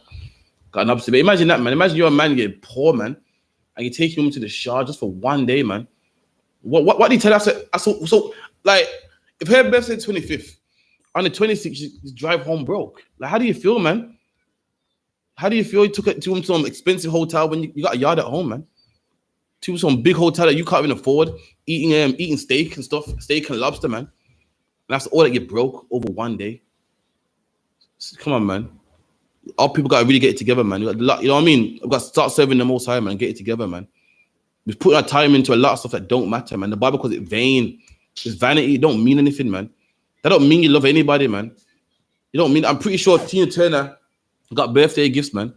Got an upstairs. Imagine that, man. Imagine you're a man, you get poor, man, and you take your woman to the shard just for one day, man. What do you tell us? So like, if her birthday 25th, on the 26th, you drive home broke. Like, how do you feel, man? How do you feel? You took it to some expensive hotel when you got a yard at home, man. To some big hotel that you can't even afford, eating steak and stuff, steak and lobster, man. And that's all that you broke over one day. Come on, man. Our people got to really get it together, man. You know what I mean? We've got to start serving the Most High, man. Get it together, man. We've put our time into a lot of stuff that don't matter, man. The Bible calls it vain. It's vanity. It don't mean anything, man. That don't mean you love anybody, man. You don't mean. I'm pretty sure Tina Turner got birthday gifts, man.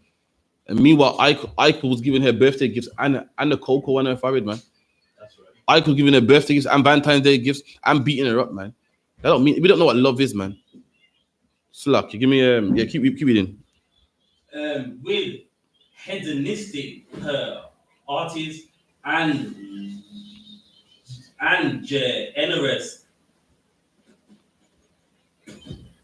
And meanwhile, I.S.U.P.K was giving her birthday gifts and the cocoa on her forehead, man. That's right. I.S.U.P.K was giving her birthday gifts and Valentine's Day gifts and beating her up, man. That don't mean we don't know what love is, man. Slack, you give me keep reading. With hedonistic artists and generous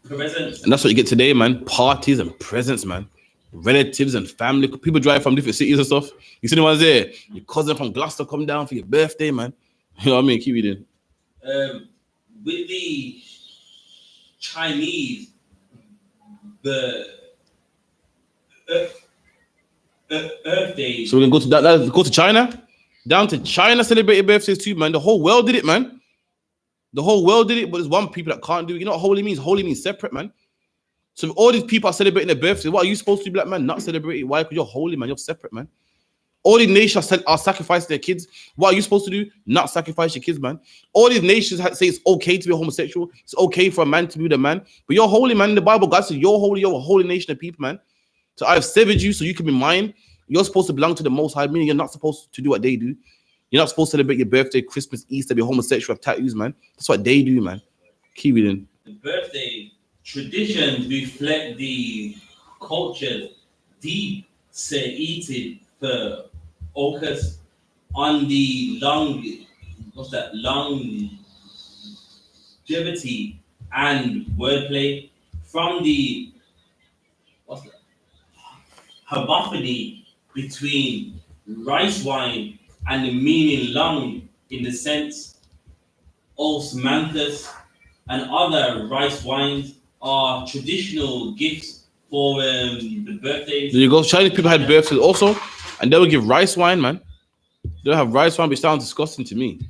presents. And that's what you get today, man. Parties and presents, man. Relatives and family. People drive from different cities and stuff. You see the ones there? Your cousin from Gloucester come down for your birthday, man. You know what I mean? Keep reading. With the Chinese, the Earth Day. So we're gonna go to that. Go to China. Down to China, celebrated birthdays too, man. The whole world did it, man. The whole world did it, but there's one people that can't do it. You know what holy means? Holy means separate, man. So if all these people are celebrating their birthdays, what are you supposed to do, black man? Not celebrate it. Why? Because you're holy, man. You're separate, man. All these nations are sacrificing their kids. What are you supposed to do? Not sacrifice your kids, man. All these nations say it's okay to be homosexual. It's okay for a man to be with a man. But you're holy, man. In the Bible, God says you're holy. You're a holy nation of people, man. So I've severed you so you can be mine. You're supposed to belong to the Most High, meaning you're not supposed to do what they do. You're not supposed to celebrate your birthday, Christmas, Easter, be homosexual, have tattoos, man. That's what they do, man. Keep reading. The birthday traditions reflect the culture's deep-seated focus on the longevity and wordplay from the homophony between rice wine and the meaning long in the sense osmanthus and other rice wines are traditional gifts for the birthdays. There you go. Chinese people had birthdays also, and they would give rice wine, man. They don't have rice wine, but it sounds disgusting to me.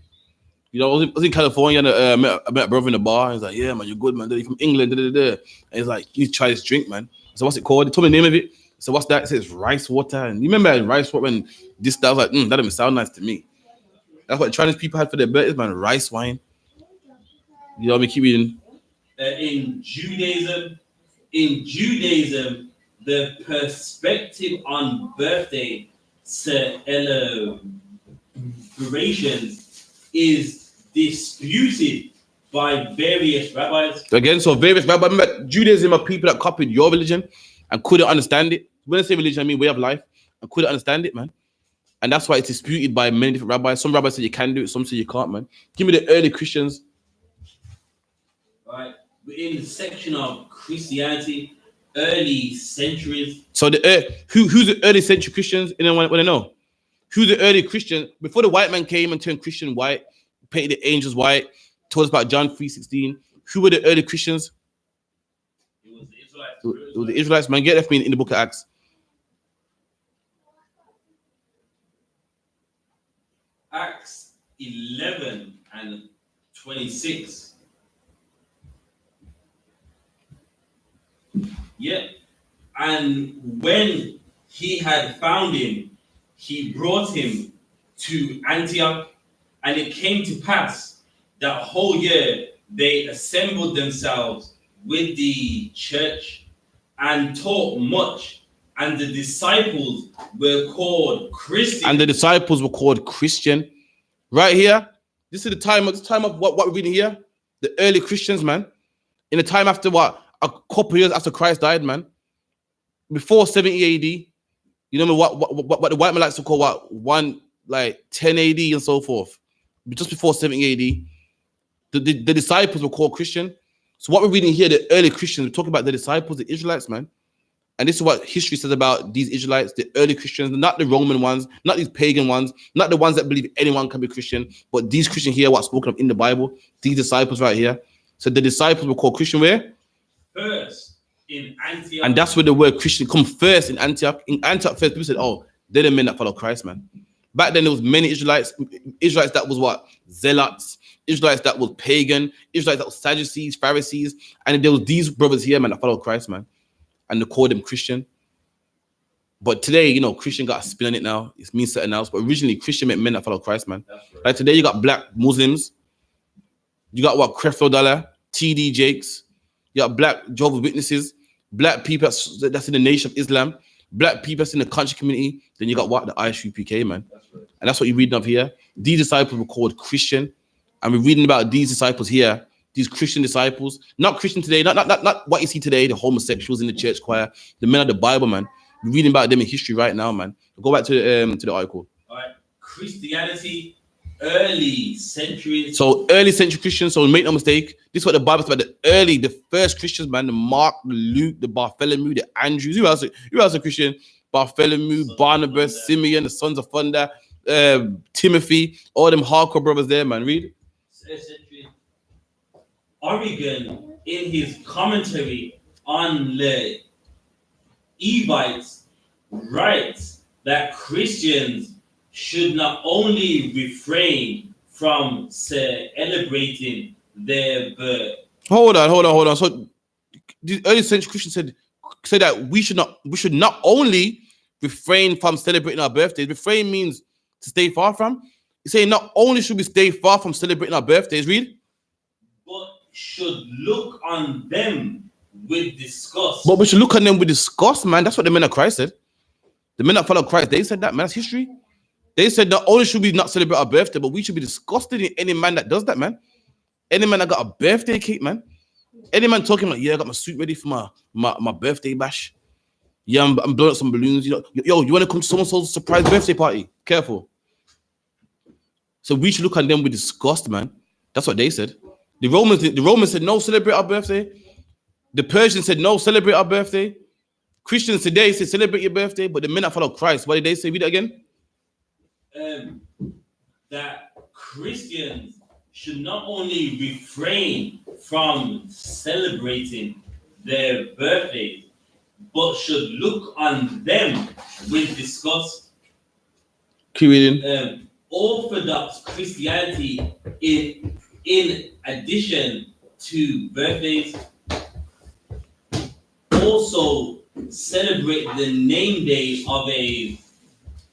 You know, I was in California and I met a brother in the bar. He's like, yeah, man, you're good, man. You're from England. And he's like, you try this drink, man. So what's it called? He told me the name of it. So what's that? It says rice water. And you remember rice water when this stuff like, that doesn't sound nice to me. That's what Chinese people had for their birthdays, man. Rice wine. You know what I mean? Keep reading. In Judaism, the perspective on birthday celebrations is disputed by various rabbis. Again, so various rabbis. Remember, Judaism are people that copied your religion and couldn't understand it. When I say religion, I mean way of life, and couldn't understand it, man. And that's why it's disputed by many different rabbis. Some rabbis say you can do it, some say you can't, man. Give me the early Christians. Right. In the section of Christianity, early centuries. So who's the early century Christians? Anyone want to know? Who's the early Christian? Before the white man came and turned Christian white, painted the angels white, told us about John 3:16. Who were the early Christians? It was the Israelites. It was the Israelites, man. Get that for me in the book of Acts. Acts 11 and 26. Yeah. And when he had found him, he brought him to Antioch. And it came to pass that whole year they assembled themselves with the church and taught much. And the disciples were called Christians. And the disciples were called Christian. Right here, this is the time of what we're reading here. The early Christians, man. In the time after what? A couple years after Christ died, man. Before 70 AD. You know what the white man likes to call one like 10 AD and so forth, just before 70 AD. The disciples were called Christian. So what we're reading here, the early Christians, we're talking about the disciples, the Israelites, man. And this is what history says about these Israelites, the early Christians, not the Roman ones, not these pagan ones, not the ones that believe anyone can be Christian, but these Christians here, what's spoken of in the Bible, these disciples right here. So the disciples were called Christian where? First in Antioch. And that's where the word Christian come first in Antioch. In Antioch first, people said, oh, they're the men that follow Christ, man. Back then, there was many Israelites that was what? Zealots, Israelites that was pagan, Israelites that was Sadducees, Pharisees, and there was these brothers here, man, that follow Christ, man. And they call them Christian. But today, you know, Christian got a spin on it now. It means something else. But originally, Christian meant men that follow Christ, man. Right. Like today, you got black Muslims. You got what? Creflo Dollar, TD Jakes. You got black Jehovah's Witnesses. Black people that's in the Nation of Islam. Black people that's in the country community. Then you got what? The I.S.U.P.K, man. That's right. And that's what you're reading of here. These disciples were called Christian. And we're reading about these disciples here. These Christian disciples, not Christian today, not what you see today, the homosexuals in the church choir, the men of the Bible, man. We're reading about them in history right now, man. Go back to the article. All right, Christianity, early centuries. So early century Christians. So make no mistake, this is what the Bible says about the first Christians, man. The Mark, the Luke, the Bartholomew, the Andrews. Who else a Christian? Bartholomew, Barnabas, Simeon, the sons of thunder, Timothy, all them hardcore brothers there, man. Read. Origen, in his commentary on the Evites, writes that Christians should not only refrain from celebrating their birth. Hold on. So the early century Christians said that we should not only refrain from celebrating our birthdays. Refrain means to stay far from. He's saying not only should we stay far from celebrating our birthdays, read, but should look on them with disgust. But we should look on them with disgust, man. That's what the men of Christ said. The men that follow Christ, they said that, man. That's history. They said not only should we not celebrate our birthday, but we should be disgusted in any man that does that, man. Any man that got a birthday cake, man. Any man talking like, yeah, I got my suit ready for my birthday bash. Yeah, I'm blowing up some balloons. You know, yo, you want to come to someone's surprise birthday party? Careful. So we should look on them with disgust, man. That's what they said. The Romans said, no, celebrate our birthday. The Persians said, no, celebrate our birthday. Christians today say, celebrate your birthday. But the men that follow Christ, what did they say? Read it again. That Christians should not only refrain from celebrating their birthdays, but should look on them with disgust. Keep reading. Orthodox Christianity, in addition to birthdays, also celebrate the name day of a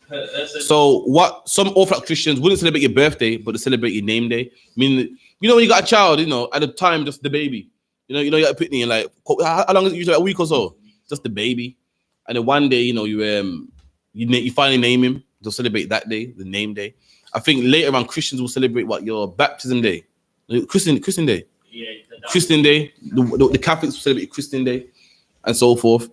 person. So what some Orthodox Christians wouldn't celebrate your birthday, but they celebrate your name day. I mean, you know, when you got a child, you know, at the time, just the baby. You know, you got a pitney and like, how long is it usually? A week or so? Just the baby. And then one day, you know, you finally name him. They'll celebrate that day, the name day. I think later on, Christians will celebrate what? Your baptism day. Christian day. Yeah, Christian day. The Catholics will celebrate Christian day and so forth.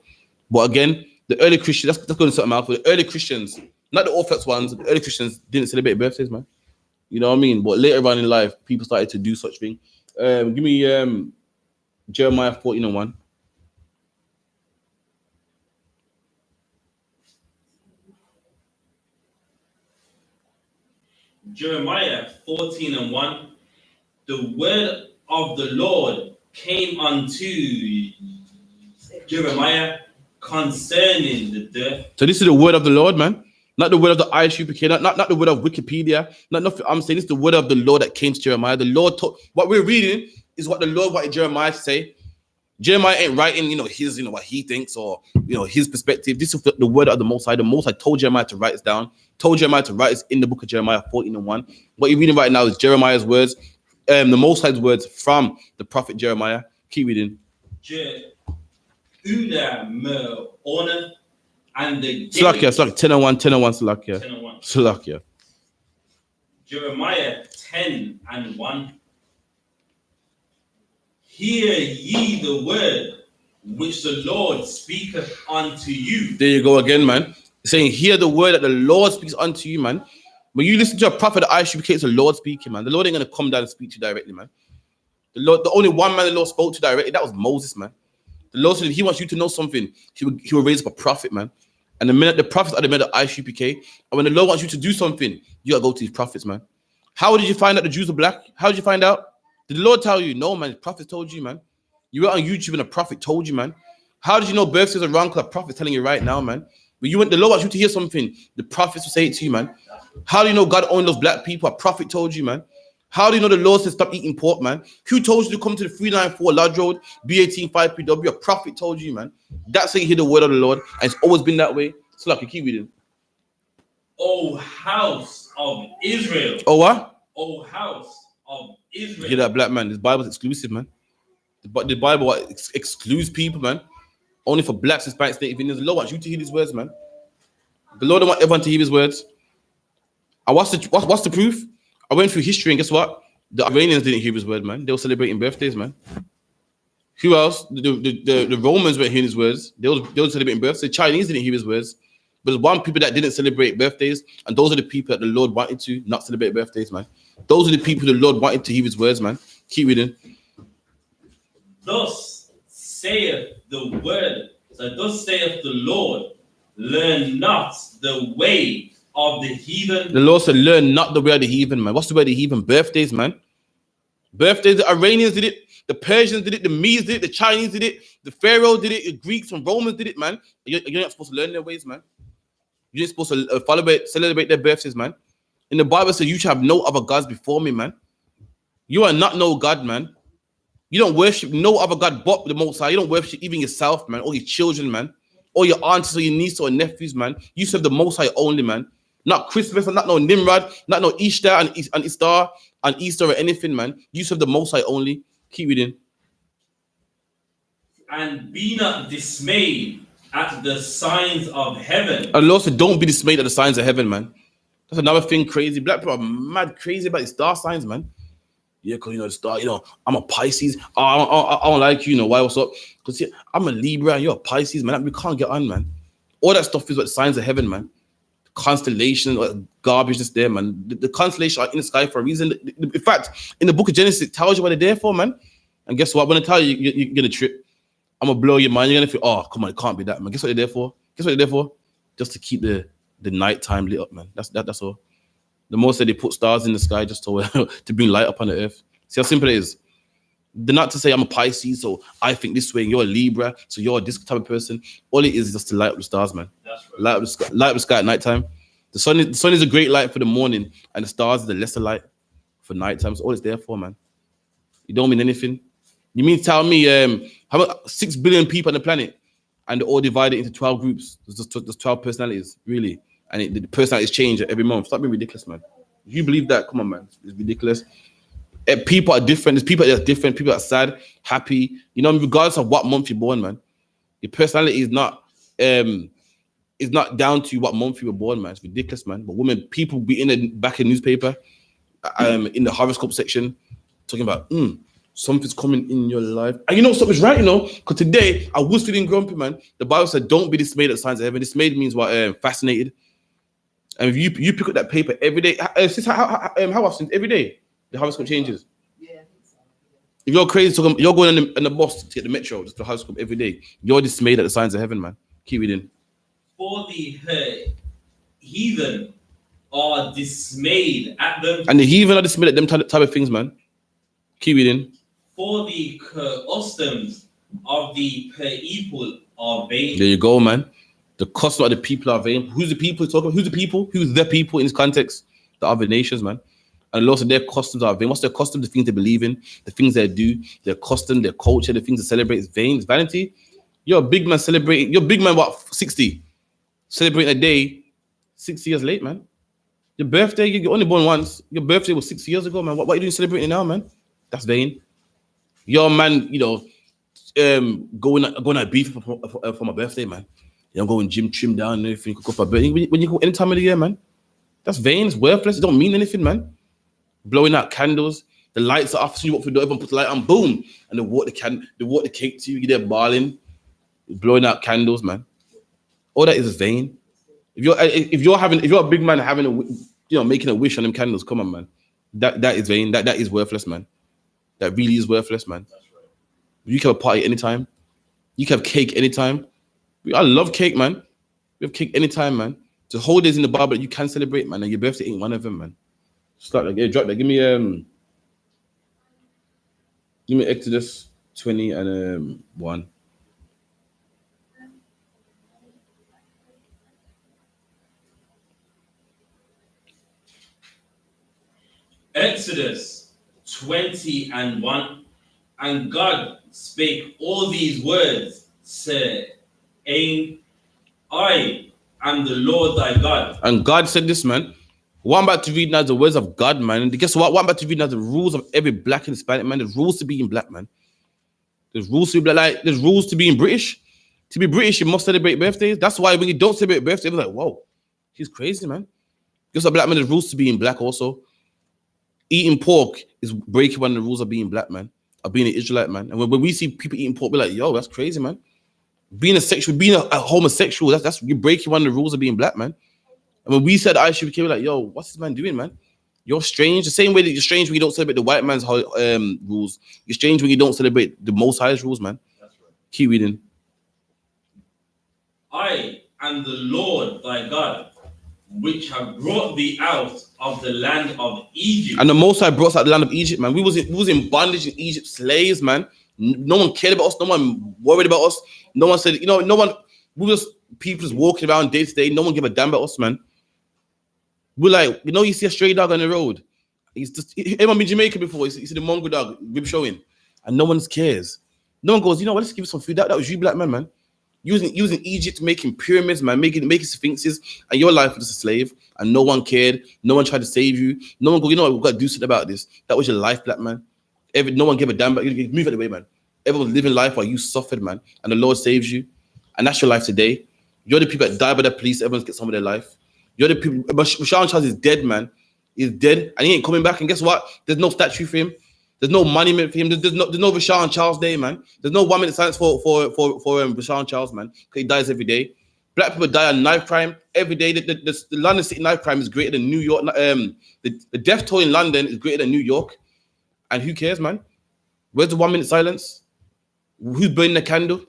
But again, the early Christians, that's going to something else. But the early Christians, not the Orthodox ones, the early Christians didn't celebrate birthdays, man. You know what I mean? But later on in life, people started to do such thing. Give me Jeremiah 14:1. Jeremiah 14:1. The word of the Lord came unto Jeremiah concerning the death. So this is the word of the Lord, man. Not the word of the I.S.U.P.K, not the word of Wikipedia. I'm saying it's the word of the Lord that came to Jeremiah. The Lord told, what we're reading is what the Lord wanted Jeremiah to say. Jeremiah ain't writing, his, what he thinks or, his perspective. This is the word of the Most High. The Most High told Jeremiah to write this down. Told Jeremiah to write this in the book of Jeremiah 14:1. What you're reading right now is Jeremiah's words, the Most High's words from the prophet Jeremiah. Keep reading. And the Slakia, 10:1, Slakia. Jeremiah 10:1. Hear ye the word which the Lord speaketh unto you. There you go again, man. saying, hear the word that the Lord speaks unto you, man. When you listen to a prophet, the I.S.U.P.K, it's the Lord speaking, man. The Lord ain't going to come down and speak to you directly, man. The Lord, the only one man the Lord spoke to directly, that was Moses, man. The Lord said if he wants you to know something, he will raise up a prophet, man. And the minute the prophets are the men of I.S.U.P.K, and when the Lord wants you to do something, you gotta go to these prophets, man. How did you find out the Jews are black? How did you find out? Did the Lord tell you? No, man. The prophets told you, man. You were on YouTube and a prophet told you, man. How did you know birthdays are wrong? Because a prophet's telling you right now, man. When you went, the Lord wants you to hear something, the prophets will say it to you, man. How do you know God only loves black people? A prophet told you, man. How do you know the Lord said stop eating pork, man? Who told you to come to the 394 Lodge Road, B18 5PW? A prophet told you, man. That's how you hear the word of the Lord, and it's always been that way. So like you keep reading. O house of Israel. Oh what? O house of Israel. You hear that, black man? This Bible's exclusive, man. The Bible excludes people, man. Only for blacks, Hispanics, Native Indians. The Lord wants you to hear these words, man. The Lord don't want everyone to hear his words. And what's the proof? I went through history, and guess what? The Iranians didn't hear his word, man. They were celebrating birthdays, man. Who else? The Romans weren't hearing his words. They were celebrating birthdays. The Chinese didn't hear his words. But there's one people that didn't celebrate birthdays, and those are the people that the Lord wanted to not celebrate birthdays, man. Those are the people the Lord wanted to hear his words, man. Keep reading. Thus saith the word, so thus saith the Lord, learn not the way of the heathen. The Lord said, learn not the way of the heathen, man. What's the way of the heathen? Birthdays, man. Birthdays, the Iranians did it, the Persians did it, the Medes did it, the Chinese did it, the Pharaoh did it, the Greeks and Romans did it, man. You're not supposed to learn their ways, man. You're not supposed to celebrate their birthdays, man. In the Bible says you shall have no other gods before me, man. You are not no God, man. You don't worship no other God but the Most High. You don't worship even yourself, man, or your children, man, or your aunties or your nieces or nephews, man. You serve the Most High only, man. Not Christmas, and not no Nimrod, not no Easter and Easter and Easter or anything, man. You serve the Most High only. Keep reading. And be not dismayed at the signs of heaven. And Lord said, don't be dismayed at the signs of heaven, man. That's another thing crazy. Black people are mad crazy about the star signs, man. Yeah, because, you know, the star, you know, I'm a Pisces. I don't like you, you know, why, what's up? Because I'm a Libra and you're a Pisces, man. We can't get on, man. All that stuff is what the signs of heaven, man. Constellation, garbage that's there, man. The constellations are in the sky for a reason. In fact, in the book of Genesis, it tells you what they're there for, man. And guess what? When I tell you, you're going to trip. I'm going to blow your mind. You're going to feel, oh, come on, it can't be that, man. Guess what they're there for? Guess what they're there for? Just to keep the nighttime lit up, man. That's all. The most that they put stars in the sky just to bring light up on the earth. See how simple it is? They're not to say I'm a Pisces, so I think this way, and you're a Libra, so you're this type of person. All it is just to light up the stars, man. That's right. Light up the sky at nighttime. The sun is a great light for the morning, and the stars are the lesser light for nighttime. That's all it's there for, man. You don't mean anything. You mean tell me how about 6 billion people on the planet, and they're all divided into 12 groups? There's 12 personalities, really, and the personalities change every month. Stop being ridiculous, man. If you believe that, come on, man, it's ridiculous. People are different. There's people that are different. People that are sad, happy. You know, regardless of what month you're born, man. Your personality is not down to what month you were born, man. It's ridiculous, man. But people be in the back of the newspaper, in the horoscope section, talking about something's coming in your life. And you know something's right, you know, because today I was feeling grumpy, man. The Bible said, "Don't be dismayed at signs of heaven." Dismayed means what? Fascinated. And if you pick up that paper every day, how often? Every day. The horoscope changes. Yeah, I think so. If you're crazy, so you're going in the bus to get the metro, just the horoscope every day. You're dismayed at the signs of heaven, man. Keep reading. For the heathen are dismayed at them. And the heathen are dismayed at them type of things, man. Keep reading. For the customs of the people are vain. There you go, man. The customs of the people are vain. Who's the people he's talking about? Who's the people? Who's the people in this context? The other nations, man. And Lord said their customs are vain. What's their custom? The things they believe in, the things they do, their custom, their culture, the things they celebrate is vain, it's vanity. You're a big man celebrating. You're a big man, what, 60? Celebrating a day 60 years late, man. Your birthday, you're only born once. Your birthday was 60 years ago, man. What are you doing celebrating now, man? That's vain. You're a man, you know, going at beef for my birthday, man. You know, going gym, trim down and everything. You cook up a birthday. When you go any time of the year, man. That's vain. It's worthless. It don't mean anything, man. Blowing out candles, the lights are off, so you walk through the door, everyone puts the light on, boom, and they walk the cake to you, you're there balling, blowing out candles, man. All that is vain. If you're a big man having making a wish on them candles, come on, man. That is vain. That is worthless, man. That really is worthless, man. That's right. You can have a party anytime. You can have cake anytime. I love cake, man. We have cake anytime, man. The holidays in the Bible that you can celebrate, man, and your birthday ain't one of them, man. Start like, yeah, drop that. Give me Exodus 20 and 1. Exodus 20 and 1. And God spake all these words, saying, I am the Lord thy God. And God said this, man. What I'm about to read now is the words of God, man. And guess what? What I'm about to read now is the rules of every black and Hispanic man. There's rules to being black, man. There's rules to be black. Like, there's rules to being British. To be British, you must celebrate birthdays. That's why when you don't celebrate birthdays, it's like, whoa, he's crazy, man. Guess what, black man? There's rules to being black also. Eating pork is breaking one of the rules of being black, man. Of being an Israelite, man. And when we see people eating pork, we're like, yo, that's crazy, man. Being a homosexual, that's you're breaking one of the rules of being black, man. And when we said I.S.U.P.K, we're like, yo, what's this man doing, man? You're strange. The same way that you're strange when you don't celebrate the white man's rules. You're strange when you don't celebrate the Most High's rules, man. That's right. Keep reading. I am the Lord thy God, which have brought thee out of the land of Egypt. And the Most High brought us out of the land of Egypt, man. We was in bondage in Egypt, slaves, man. No one cared about us. No one worried about us. No one said, no one. We was people just walking around day to day. No one gave a damn about us, man. We're like, you see a stray dog on the road. Everyone been Jamaica before. You see the mongrel dog rib showing, and no one cares. No one goes, let's give you some food. That was you, black man. Using Egypt, making pyramids, man, making sphinxes, and your life was just a slave, and no one cared. No one tried to save you. No one go, what, we've got to do something about this. That was your life, black man. No one gave a damn about you. Move out of the way, man. Everyone was living life while you suffered, man, and the Lord saves you, and that's your life today. You're the people that die by the police. Everyone gets some of their life. You're the people. Rashawn Charles is dead, man. He's dead, and he ain't coming back. And guess what? There's no statue for him. There's no monument for him. There's no Rashawn Charles Day, man. There's no 1 minute silence for Rashawn Charles, man. Because he dies every day. Black people die on knife crime every day. The London City knife crime is greater than New York. The death toll in London is greater than New York. And who cares, man? Where's the 1 minute silence? Who's burning the candle?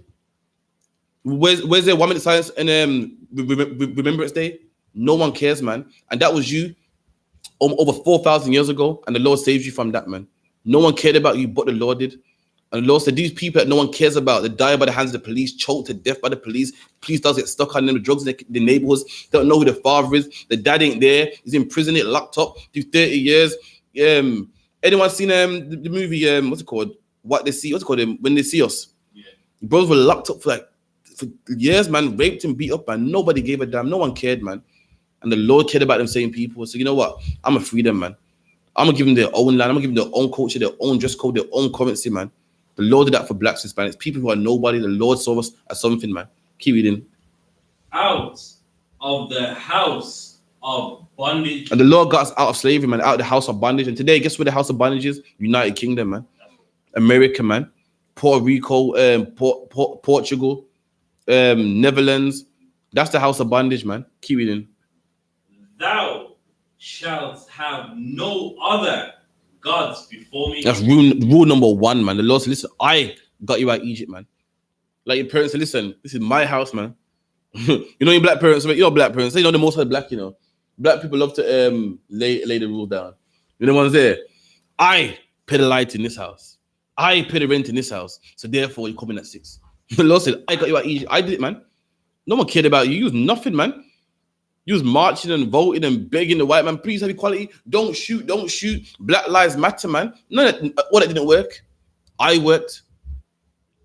Where's their 1 minute silence and Remembrance Day? No one cares, man. And that was you over 4,000 years ago, and the Lord saved you from that, man. No one cared about you, but the Lord did. And the Lord said, these people that no one cares about, they die by the hands of the police, choked to death by the police. Police does get stuck on them, the drugs in the neighborhoods. They don't know who the father is. The dad ain't there. He's in prison, locked up through 30 years. Anyone seen the movie? What's it called? What They See? What's it called? When They See Us. Yeah. Brothers were locked up for years, man. Raped and beat up, man. Nobody gave a damn. No one cared, man. And the Lord cared about them same people. So you know what? I'm gonna free them, man. I'm gonna give them their own land. I'm gonna give them their own culture, their own dress code, their own currency, man. The Lord did that for blacks and Hispanics, people who are nobody. The Lord saw us as something, man. Keep reading. Out of the house of bondage. And the Lord got us out of slavery, man, out of the house of bondage. And today, guess where the house of bondage is? United Kingdom, man. America, man. Puerto Rico, Portugal, Netherlands. That's the house of bondage, man. Keep reading. Thou shalt have no other gods before me. That's rule number one, man. The Lord said, listen, I got you out of Egypt, man. Like your parents said, listen, this is my house, man. Your black parents, black parents, the most of the black, Black people love to lay the rule down. The ones there. I pay the light in this house. I pay the rent in this house. So therefore, you come in at 6. The Lord said, I got you out of Egypt. I did it, man. No one cared about you. You was nothing, man. You was marching and voting and begging the white man, please have equality. Don't shoot. Black lives matter, man. All that didn't work. I worked.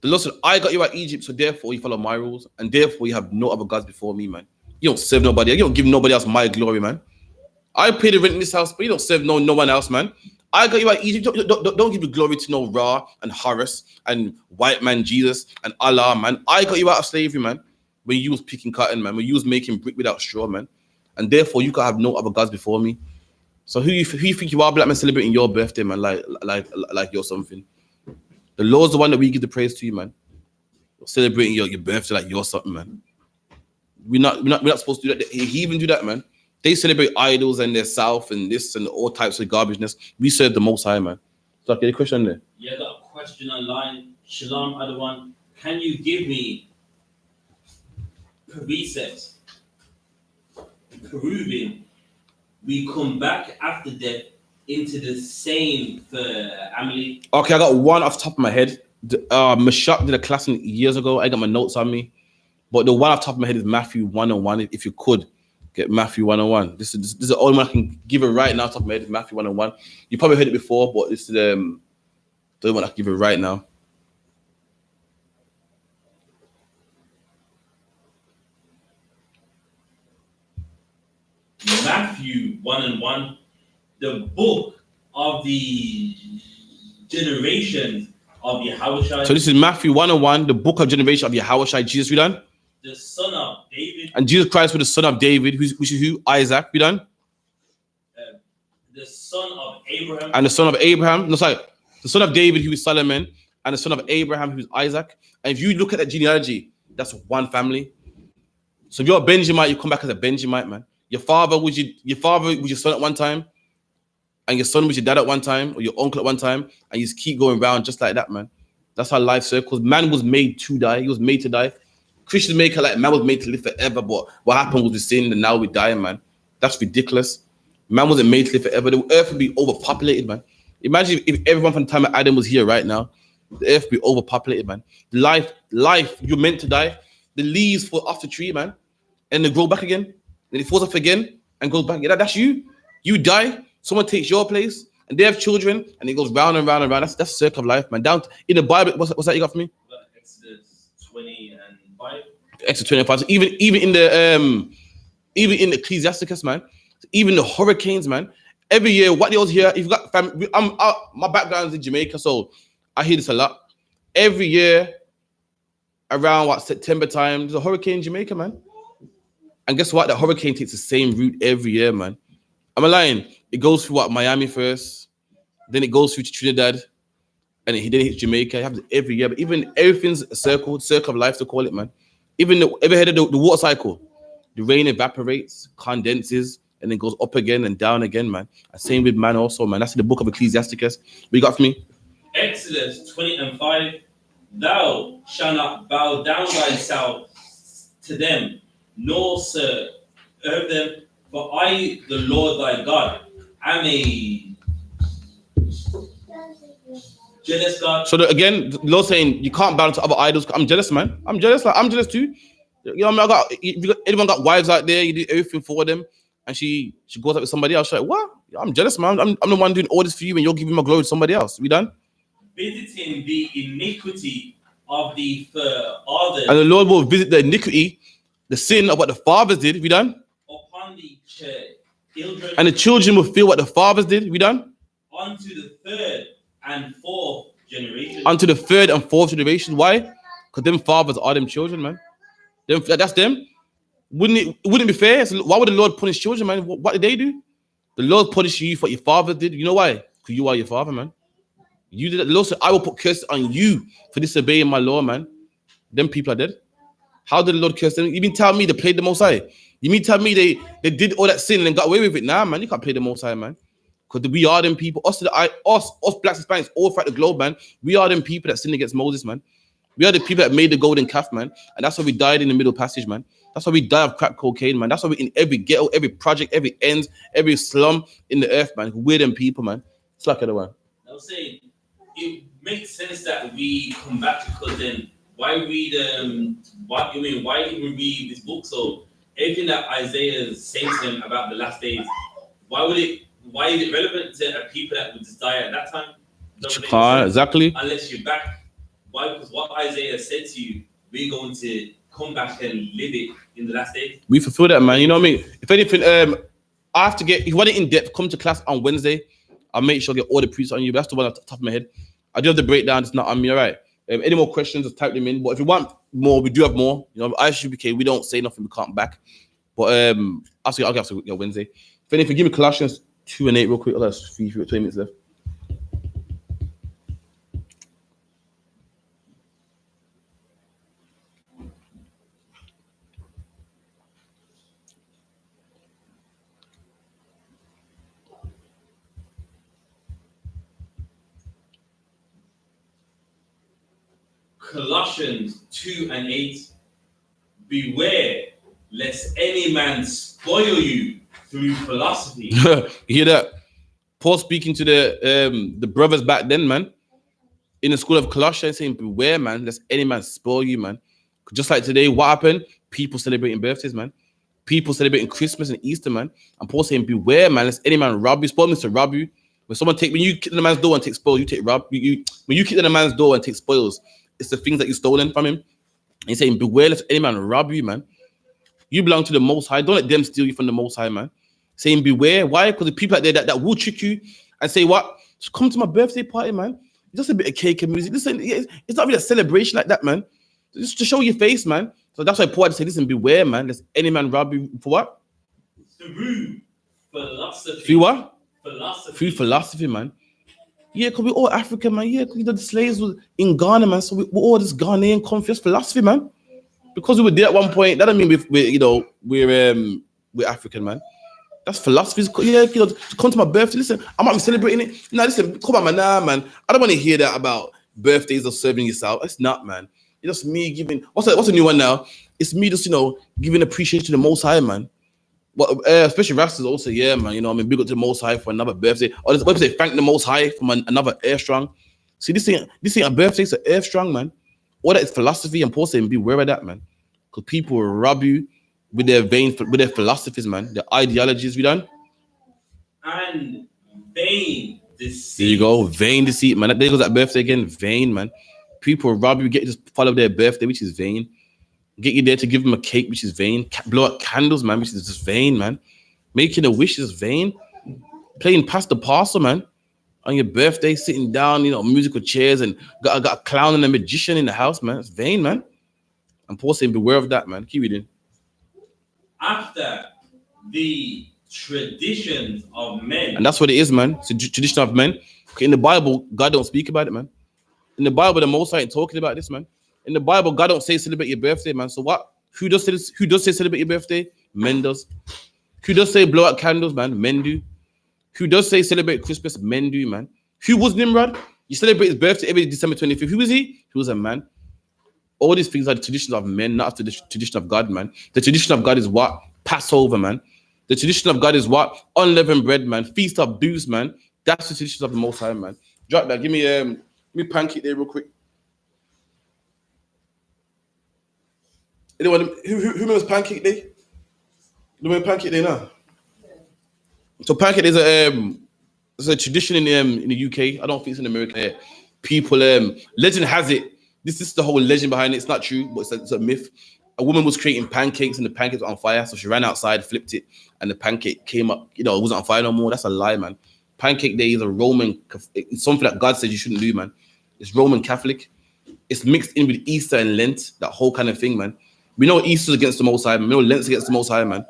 The Lord said, I got you out of Egypt, so therefore you follow my rules, and therefore you have no other gods before me, man. You don't serve nobody. You don't give nobody else my glory, man. I pay the rent in this house, but you don't serve no one else, man. I got you out of Egypt. Don't give the glory to no Ra and Horus and white man Jesus and Allah, man. I got you out of slavery, man. When you was picking cotton, man. When you was making brick without straw, man. And therefore you can have no other gods before me. So who you think you are, black man, celebrating your birthday, man, like you're something? The Lord's the one that we give the praise to you, man. You're celebrating your birthday like you're something, man. We're not supposed to do that. He even do that, man. They celebrate idols and their south and this and all types of garbageness. We serve the Most High, man. So, okay, the question there. Yeah, got a question online. Shalom, other one. Can you give me precepts proving we come back after death into the same family? Okay, I got one off the top of my head. Mashak did a class years ago. I got my notes on me. But the one off the top of my head is Matthew 1:1. If you could get Matthew 1:1. This is the only one I can give it right now off the top of my head is Matthew 1:1. You probably heard it before, but this is the only one I can give it right now. Matthew 1:1, the book of the generations of Yahushua. So this is Matthew 1:1, the book of generation of Yahushua, Jesus, we done? The son of David. And Jesus Christ was the son of David, which is who? Isaac, we done? The son of Abraham. And the son of Abraham, no, sorry, the son of David, who is Solomon, and the son of Abraham, who is Isaac. And if you look at that genealogy, that's one family. So if you're a Benjamite, you come back as a Benjamite, man. Your father was your son at one time, and your son was your dad at one time, or your uncle at one time, and you just keep going around just like that, man. That's how life circles. Man was made to die. He was made to die. Christians make it like man was made to live forever, but what happened was we sinned and now we die, man. That's ridiculous. Man wasn't made to live forever. The earth would be overpopulated, man. Imagine if everyone from the time of Adam was here right now, the earth would be overpopulated, man. Life, you're meant to die. The leaves fall off the tree, man, and they grow back again. Then it falls off again and goes back. Yeah, that's you. You die, someone takes your place, and they have children, and it goes round and round and round. That's the circle of life, man. Down in the Bible, what's that you got for me? Exodus 20:5. Exodus 25. So even in the Ecclesiasticus, man, even the hurricanes, man. Every year, what they always hear, if you got family, my background's in Jamaica, so I hear this a lot. Every year, around September time, there's a hurricane in Jamaica, man. And guess what? The hurricane takes the same route every year, man. I'm lying. It goes through Miami first, then it goes through to Trinidad, and then it hits Jamaica. It happens every year. But even everything's a circle of life to call it, man. Even ever heard of the water cycle? The rain evaporates, condenses, and then goes up again and down again, man. And same with man also, man. That's in the book of Ecclesiasticus. What you got for me? Exodus 20:5. Thou shalt not bow down thyself to them, nor serve them, for I, the Lord thy God, am a jealous God. So again, the Lord saying you can't bow down to other idols. I'm jealous, man. I'm jealous. I'm jealous too. You know what I mean? Anyone got wives out there? You do everything for them, and she goes out with somebody else. She's like, what? I'm jealous, man. I'm the one doing all this for you, and you're giving my glory to somebody else. We done? Visiting the iniquity of the fathers. And the Lord will visit the iniquity, the sin of what the fathers did. We done? Upon the children. And the children will feel what the fathers did. We done? Unto the third and fourth generation. Unto the third and fourth generation. Why? Because them fathers are them children, man. That's them. Wouldn't it be fair? So why would the Lord punish children, man? What did they do? The Lord punished you for what your father did. You know why? Because you are your father, man. You did that. The Lord said, I will put curses on you for disobeying my law, man. Them people are dead. How did the Lord curse them? You mean tell me they played the Most High? You mean tell me they did all that sin and got away with it? Nah, man, you can't play the Most High, man. Because we are them people. Us blacks and Spaniards all throughout the globe, man. We are them people that sinned against Moses, man. We are the people that made the golden calf, man. And that's why we died in the Middle Passage, man. That's why we died of crack cocaine, man. That's why we in every ghetto, every project, every end, every slum in the earth, man. We're them people, man. It's like the one. I was saying, it makes sense that we come back, because then why read why even read this book? So everything that Isaiah is saying to them about the last days, why is it relevant to people that would just die at that time? Exactly. Unless you're back. Why? Because what Isaiah said to you, we're going to come back and live it in the last days. We fulfill that, man. You know what I mean? If anything, I have to if you want it in depth, come to class on Wednesday. I'll make sure I get all the proofs on you. But that's the one off the top of my head. I do have the breakdown. It's not on me, all right? Any more questions, just type them in. But if you want more, we do have more. You know, I.S.U.P.K, we don't say nothing, we can't back. But I'll have to go Wednesday. If anything, give me Colossians 2:8 real quick. Oh, that's 20 minutes left. Colossians 2:8. Beware lest any man spoil you through philosophy. You hear that? Paul speaking to the brothers back then, man, in the school of Colossians, saying, beware, man, lest any man spoil you, man. Just like today, what happened? People celebrating birthdays, man. People celebrating Christmas and Easter, man. And Paul saying, beware, man, lest any man rob you. Spoil means to rob you. When you kick in a man's door and take spoil, you take rob. When you kick in a man's door and take spoils, it's the things that you stolen from him. And he's saying, beware lest any man rob you, man. You belong to the Most High. Don't let them steal you from the Most High, man. Saying beware. Why? Because the people out there that will trick you and say, what? Just come to my birthday party, man. Just a bit of cake and music. Listen, it's not really a celebration like that, man. Just to show your face, man. So that's why Paul had to say, listen, beware, man. Lest any man rob you for what? Through philosophy. Through what? Philosophy. Through philosophy, man. Yeah, because we're all African, man. Yeah, because the slaves were in Ghana, man. So we're all this Ghanaian confused philosophy, man. Because we were there at one point, that doesn't mean we're African, man. That's philosophy. Yeah, come to my birthday. Listen, I might be celebrating it. Nah, listen, come on, man. Nah, man. I don't want to hear that about birthdays or serving yourself. It's not, man. It's just me giving. What's a new one now? It's me just, giving appreciation to the Most High, man. Especially Rastas also, yeah, man. Big up to the Most High for another birthday. Or let's say thank the Most High for another Air Strong. See, this ain't a birthday, it's an Air Strong, man. All that is philosophy, and Paul saying, beware of that, man. Because people will rob you with their philosophies, man, their ideologies. We done? And vain deceit. There you go, vain deceit, man. There goes that birthday again, vain, man. People will rob you, get you to follow their birthday, which is vain. Get you there to give them a cake, which is vain. Blow out candles, man, which is just vain, man. Making a wish is vain. Playing past the parcel, man. On your birthday, sitting down, musical chairs, and got a clown and a magician in the house, man. It's vain, man. And Paul saying, beware of that, man. Keep reading. After the traditions of men. And that's what it is, man. It's a tradition of men. Okay, in the Bible, God don't speak about it, man. In the Bible, the Most High ain't talking about this, man. In the Bible, God don't say celebrate your birthday, man. So what? Who does say celebrate your birthday? Men does. Who does say blow out candles, man? Men do. Who does say celebrate Christmas? Men do, man. Who was Nimrod? You celebrate his birthday every December 25th. Who was he? He was a man. All these things are the traditions of men, not the tradition of God, man. The tradition of God is what? Passover, man. The tradition of God is what? Unleavened bread, man. Feast of booths, man. That's the tradition of the Most High, man. Drop that. Give me Pancake there real quick. Anyone who remembers Pancake Day? You remember Pancake Day now? So Pancake is a tradition in the UK. I don't think it's in America. People, legend has it. This is the whole legend behind it. It's not true, but it's a myth. A woman was creating pancakes and the pancakes were on fire. So she ran outside, flipped it, and the pancake came up. It wasn't on fire no more. That's a lie, man. Pancake Day is it's something that God said you shouldn't do, man. It's Roman Catholic. It's mixed in with Easter and Lent, that whole kind of thing, man. We know Easter's against the Most High, man. We know Lent's against the Most High, man.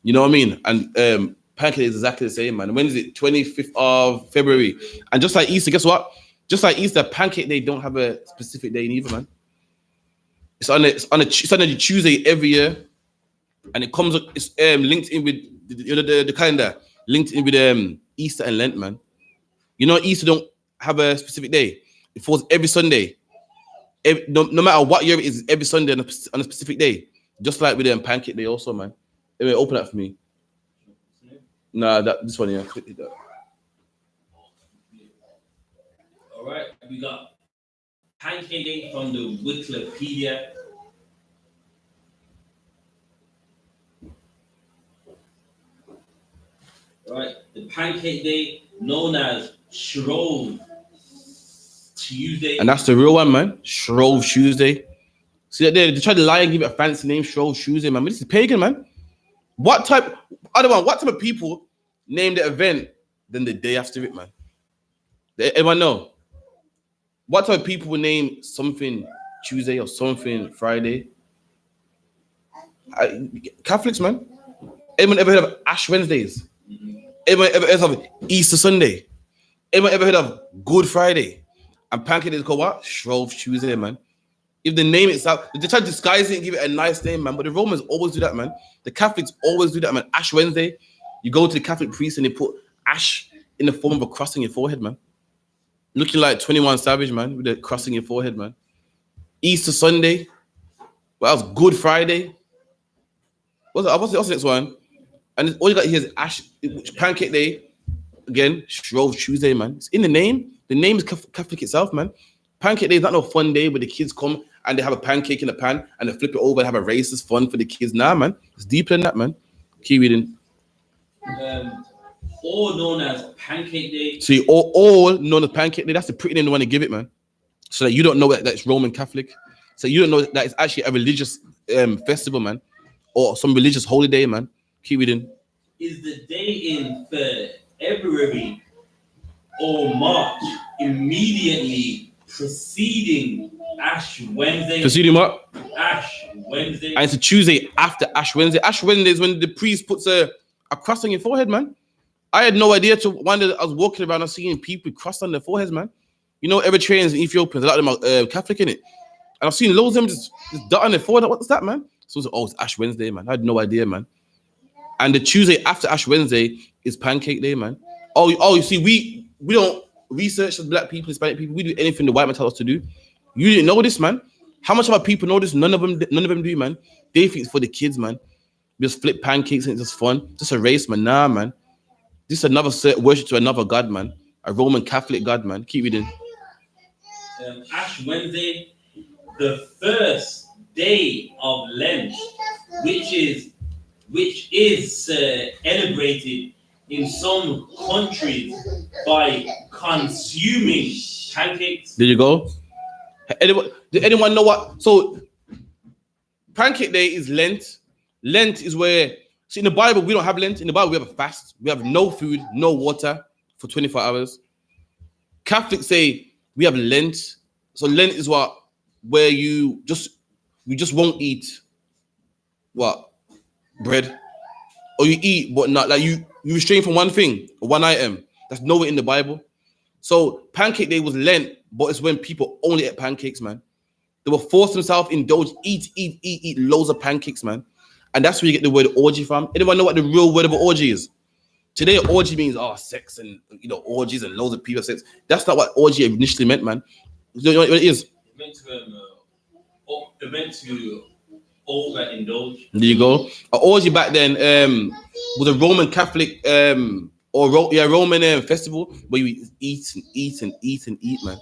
You know what I mean? And Pancake is exactly the same, man. When is it? 25th of February. And just like Easter, guess what? Just like Easter, Pancake Day don't have a specific day either, man. It's on a Tuesday every year, and it's linked in with the calendar, linked in with Easter and Lent, man. Easter don't have a specific day. It falls every Sunday. No matter what year it is, every Sunday on a specific day. Just like with Pancake Day also, man. Anyway, open that for me. Nah, this one, yeah. All right, we got Pancake Day from the Wikipedia. All right, the Pancake Day known as Shrove Tuesday. And that's the real one, man. Shrove Tuesday. See that there? They tried to lie and give it a fancy name, Shrove Tuesday, man. But this is pagan, man. What type of people name the event than the day after it, man? Everyone know? What type of people would name something Tuesday or something Friday? Catholics, man. Anyone ever heard of Ash Wednesdays? Anyone ever heard of Easter Sunday? Anyone ever heard of Good Friday? And Pancake is called what? Shrove Tuesday, man. If the name itself, they try to disguise it and give it a nice name, man. But the Romans always do that, man. The Catholics always do that, man. Ash Wednesday, you go to the Catholic priest and they put ash in the form of a cross on your forehead, man. Looking like 21 Savage, man, with a cross on your forehead, man. Easter Sunday. What else? Good Friday. What's the next one? And all you got here is Pancake Day. Again, Shrove Tuesday, man. It's in the name. The name is Catholic itself, man. Pancake Day is not no fun day where the kids come and they have a pancake in a pan and they flip it over and have a racist fun for the kids. Nah, man. It's deeper than that, man. Keep reading. All known as Pancake Day. See, all known as Pancake Day. That's the pretty name they want to give it, man. So that you don't know that it's Roman Catholic. So you don't know that it's actually a religious festival, man. Or some religious holiday, man. Keep reading. Is the day in February or March immediately preceding Ash Wednesday? Preceding what? Ash Wednesday. And it's a Tuesday after Ash Wednesday. Ash Wednesday is when the priest puts a cross on your forehead, man. I had no idea till one day I was walking around and seeing people with cross on their foreheads, man. You know, Eritreans and Ethiopians, a lot of them are Catholic, in it. And I've seen loads of them just dot on their forehead. What's that, man? So it's Ash Wednesday, man. I had no idea, man. And the Tuesday after Ash Wednesday is Pancake Day, man. Oh, you see, we don't research as black people, Hispanic people. We do anything the white man tells us to do. You didn't know this, man. How much of our people know this? None of them do, man. They think it's for the kids, man. We just flip pancakes and it's just fun. Just a race, man. Nah, man. This is another worship to another god, man. A Roman Catholic god, man. Keep reading. Ash Wednesday, the first day of Lent, which is celebrated in some countries by consuming pancakes. There you go. Did anyone know what? So, Pancake Day is Lent. Lent is where, see, in the Bible, we don't have Lent. In the Bible, we have a fast. We have no food, no water for 24 hours. Catholics say we have Lent. So, Lent is where you just won't eat what? Bread. Or you eat, but not like you restrain from one thing, one item. That's nowhere in the Bible. So Pancake Day was Lent, but it's when people only ate pancakes, man. They were forced themselves, indulge, eat loads of pancakes, man. And that's where you get the word orgy from. Anyone know what the real word of an orgy is? Today, orgy means sex and orgies and loads of people sex. That's not what orgy initially meant, man. You know what it is? It meant to overindulge. There you go. An orgy back then was a Roman Catholic Roman festival where you eat, man.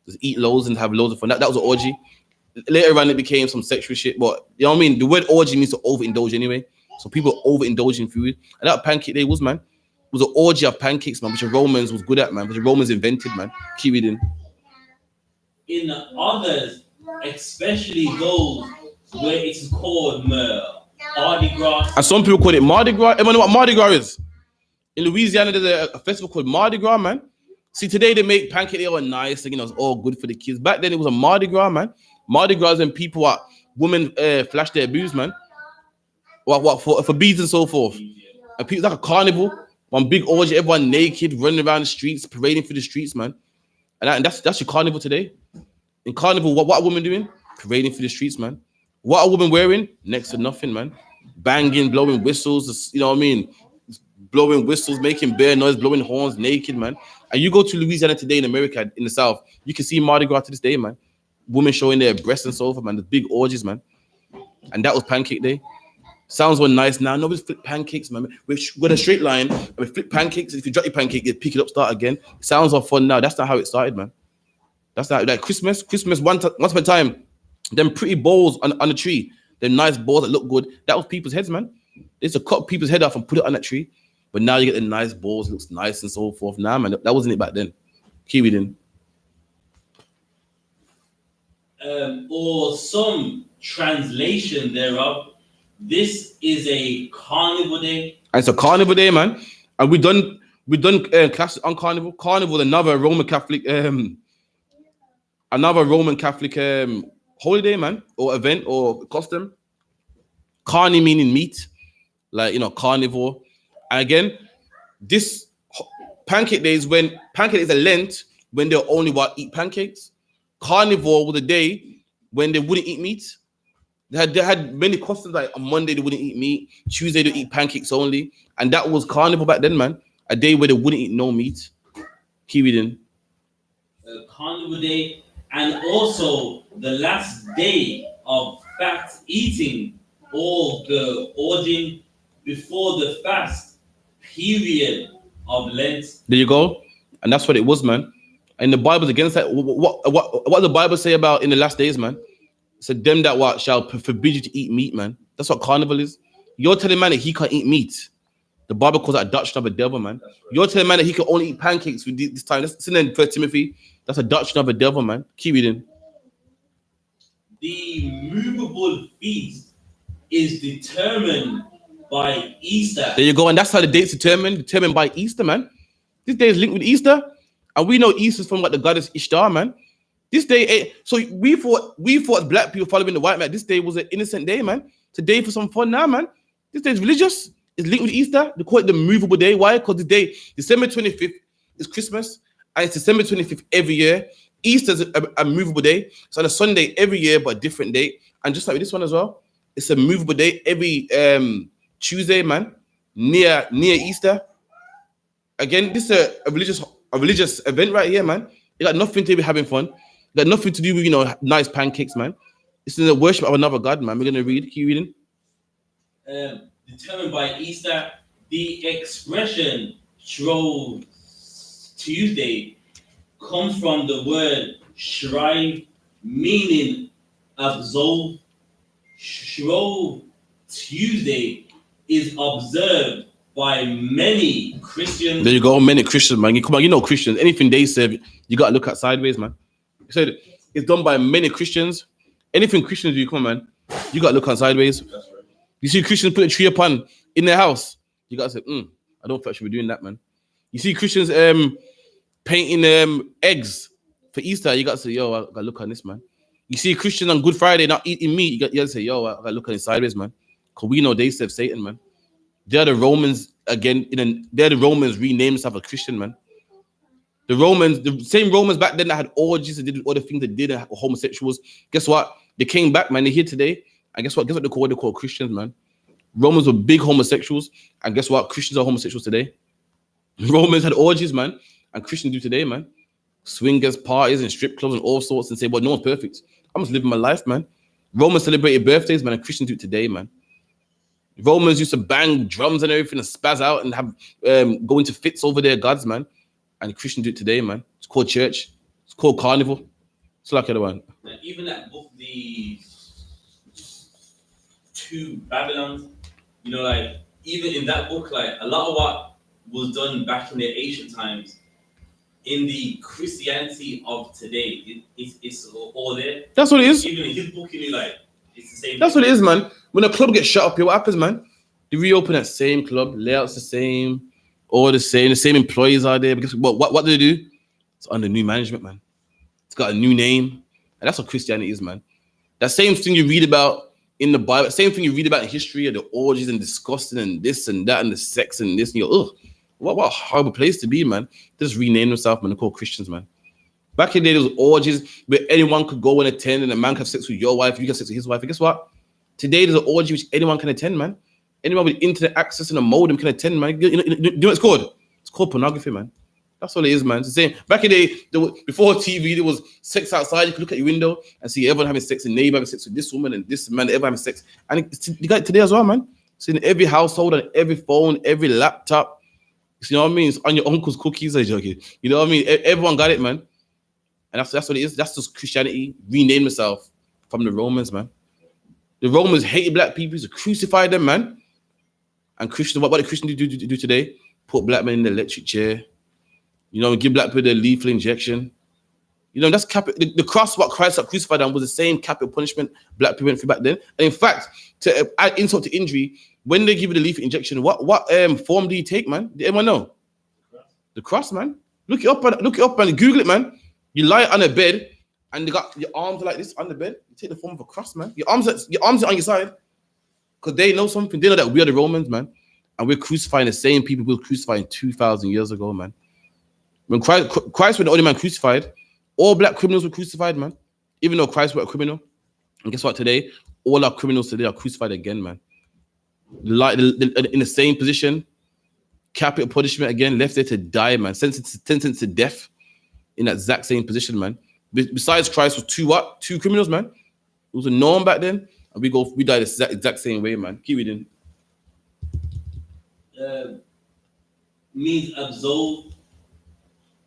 Just eat loads and have loads of fun. That was an orgy. Later on, it became some sexual shit, but you know what I mean? The word orgy means to overindulge anyway. So people overindulge in food. And that Pancake Day was an orgy of pancakes, man, which the Romans was good at, man, which the Romans invented, man. Keep reading. In others, especially those where it's called Mardi Gras. And some people call it Mardi Gras. Everyone know what Mardi Gras is? In Louisiana, there's a festival called Mardi Gras, man. See, today they make Pancake Day all nice, and it's all good for the kids. Back then, it was a Mardi Gras, man. Mardi Gras and people, women flash their boobs, man. For beads and so forth. And people like a carnival, one big orgy, everyone naked, running around the streets, parading through the streets, man. And that's your carnival today. In carnival, what are women doing? Parading through the streets, man. What are women wearing? Next to nothing, man. Banging, blowing whistles, you know what I mean? Blowing whistles, making bear noise, blowing horns, naked, man. And you go to Louisiana today in America, in the South, you can see Mardi Gras to this day, man. Women showing their breasts and so forth, man. The big orgies, man. And that was Pancake Day. Sounds well nice now. Nobody's flip pancakes, man. With a straight line, and we flip pancakes. If you drop your pancake, you pick it up, start again. It sounds all fun now. That's not how it started, man. That's not like Christmas. Once upon a time, them pretty balls on the tree, them nice balls that look good. That was people's heads, man. They used to cut people's head off and put it on that tree. But now you get the nice balls, looks nice and so forth. Nah, man, that wasn't it back then. Keep reading. Or some translation thereof. This is a carnival day. And it's a carnival day, man. And we done classes on carnival. Carnival, another Roman Catholic holiday, man, or event or custom. Carni meaning meat, like carnivore. And again, this Pancake Day is when Pancake Day is a Lent when they only eat pancakes. Carnivore was a day when they wouldn't eat meat. They had many customs, like on Monday they wouldn't eat meat, Tuesday they eat pancakes only, and that was carnival back then, man. A day where they wouldn't eat no meat. Keep reading. Carnival Day, and also the last day of fat eating or the origin before the fast period of Lent. There you go. And that's what it was, man. And the Bible's against that. What the Bible say about in the last days, man? It said them that what shall forbid you to eat meat, man. That's what carnival is. You're telling man that he can't eat meat. The Bible calls that a doctrine of a devil, man. Right. You're telling man that he can only eat pancakes with this time. That's in 1 Timothy. That's a doctrine of a devil, man. Keep reading. The movable feast is determined by Easter. There you go. And that's how the date's determined by Easter, man. This day is linked with Easter. And we know Easter's from what the goddess Ishtar, man. This day, so we thought black people following the white man. This day was an innocent day, man. Today for some fun now, man. This day is religious. It's linked with Easter. They call it the movable day. Why? Because the day, December 25th, is Christmas. And it's December 25th every year. Easter's a movable day. It's on a Sunday every year, but a different date. And just like with this one as well, it's a movable day every Tuesday, man, near Easter. Again, this is a religious event right here, man. It got nothing to do with having fun. It got nothing to do with, nice pancakes, man. It's in the worship of another God, man. We're going to read. Keep reading. Determined by Easter, the expression Shrove Tuesday comes from the word shrive, meaning absolve. Shrove Tuesday is observed by many Christians. There you go, many Christians, man. Come on, Christians. Anything they serve, you got to look at sideways, man. So it's done by many Christians. Anything Christians do, come on, man. You got to look at sideways. That's right. You see Christians put a tree upon in their house. You got to say, I don't think I should be doing that, man. You see Christians painting eggs for Easter. You got to say, yo, I got to look on this, man. You see Christians on Good Friday not eating meat. You got to say, yo, I got to look on it sideways, man. Because we know they serve Satan, man. They're the Romans, again, they're the Romans renamed themselves a Christian, man. The same Romans back then that had orgies and did all the things they did and homosexuals. Guess what? They came back, man. They're here today. And guess what? Guess what they call Christians, man. Romans were big homosexuals. And guess what? Christians are homosexuals today. Romans had orgies, man. And Christians do today, man. Swingers, parties, and strip clubs and all sorts, and say, well, no one's perfect. I'm just living my life, man. Romans celebrated birthdays, man, and Christians do it today, man. Romans used to bang drums and everything and spaz out and have go into fits over their gods, man. And Christians do it today, man. It's called church. It's called carnival. It's like the other one. Even that book, the Two Babylons, even in that book, a lot of what was done back in the ancient times, in the Christianity of today, it's all there. That's what it is. Even in his book, it's the same. That's what it is, man. When a club gets shut up, what happens, man? They reopen that same club, layouts the same, all the same employees are there. Because what do they do? It's under new management, man. It's got a new name. And that's what Christianity is, man. That same thing you read about in the Bible, same thing you read about in history, the orgies and disgusting and this and that and the sex and this, and you're, ugh. What a horrible place to be, man. They just renamed themselves, man. They're called Christians, man. Back in the day, there was orgies where anyone could go and attend, and a man can have sex with your wife, you can have sex with his wife. And guess what? Today, there's an orgy which anyone can attend, man. Anyone with internet access and a modem can attend, man. You know what it's called? It's called pornography, man. That's all it is, man. It's the same. Back in the day, before TV, there was sex outside. You could look at your window and see everyone having sex, and neighbor having sex with this woman and this man, everyone having sex. And you got it today as well, man. It's in every household, on every phone, every laptop. You know what I mean? It's on your uncle's cookies. You know what I mean? Everyone got it, man. And that's what it is. That's just Christianity renamed itself from the Romans, man. The Romans hated black people, to crucify them, man. And Christians, what the Christians do today? Put black men in the electric chair. Give black people the lethal injection. That's the cross. What Christ had crucified them was the same capital punishment black people went through back then. And in fact, to add insult to injury, when they give you the lethal injection, what form do you take, man? Did anyone know? The cross, man. Look it up and Google it, man. You lie on a bed and you got your arms like this on the bed. You take the form of a cross, man. Your arms are on your side because they know something. They know that we are the Romans, man, and we're crucifying the same people we were crucifying 2,000 years ago, man. When Christ was the only man crucified, all black criminals were crucified, man. Even though Christ was a criminal, and guess what? Today, all our criminals today are crucified again, man. Like in the same position, capital punishment again, left there to die, man. Sentenced to death in that exact same position, man. Besides Christ was two criminals, man. It was a norm back then, and we died the exact same way, man. Keep reading. Means absolve.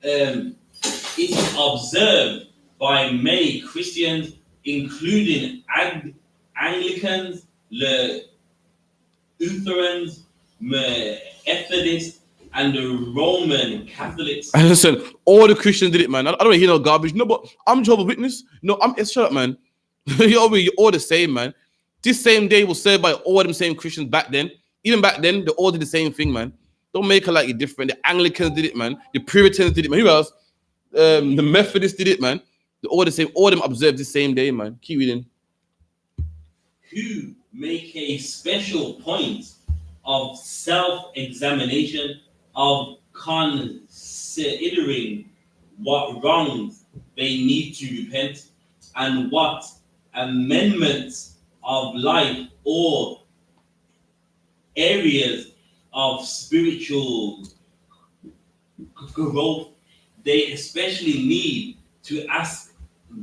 It's observed by many Christians, including Anglicans, Lutherans, Methodists, and the Roman Catholics. And listen, all the Christians did it, man. I don't hear no garbage. No, but I'm Jehovah's Witness. No, shut up, man. You're all the same, man. This same day was served by all them same Christians back then. Even back then, they all did the same thing, man. Don't make it like you're different. The Anglicans did it, man. The Puritans did it, man. Who else? The Methodists did it, man. They're all the same. All of them observed the same day, man. Keep reading. Who make a special point of self-examination, of considering what wrongs they need to repent and what amendments of life or areas of spiritual growth they especially need to ask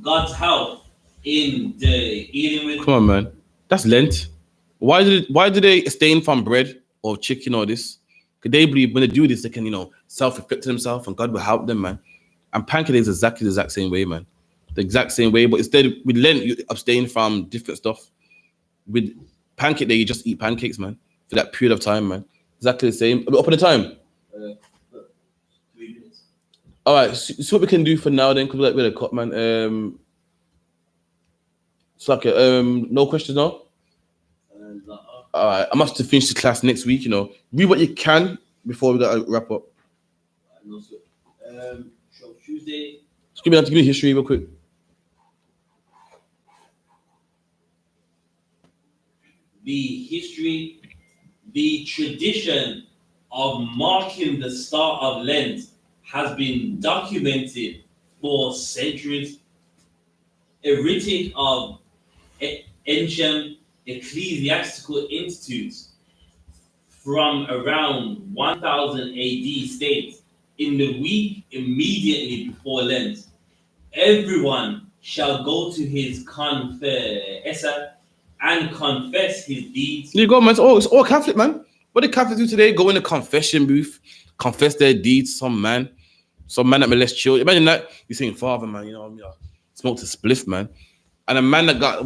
God's help in the eating with. Come on, man. That's Lent. Why do they abstain from bread or chicken or this? Because they believe when they do this, they can, self-reflect to themselves and God will help them, man. And Pancake is exactly the exact same way, man. The exact same way. But instead, with Lent, you abstain from different stuff. With Pancake Day, you just eat pancakes, man, for that period of time, man. Exactly the same. Up on the time? 3 minutes. All right, so what we can do for now then, because we're a cut, man. No questions now? All right, I must have finish the class next week, Read what you can before we gotta wrap up. So Tuesday. Just give me history real quick. The history, the tradition of marking the start of Lent has been documented for centuries. A writing of ancient ecclesiastical institutes from around 1000 AD states, in the week immediately before Lent, everyone shall go to his confessor and confess his deeds. There you go, man. It's all Catholic, man. What the Catholics do today? Go in the confession booth, confess their deeds. Some man that molest children. Imagine that. You're saying, Father, man, smoked a spliff, man. And a man that got a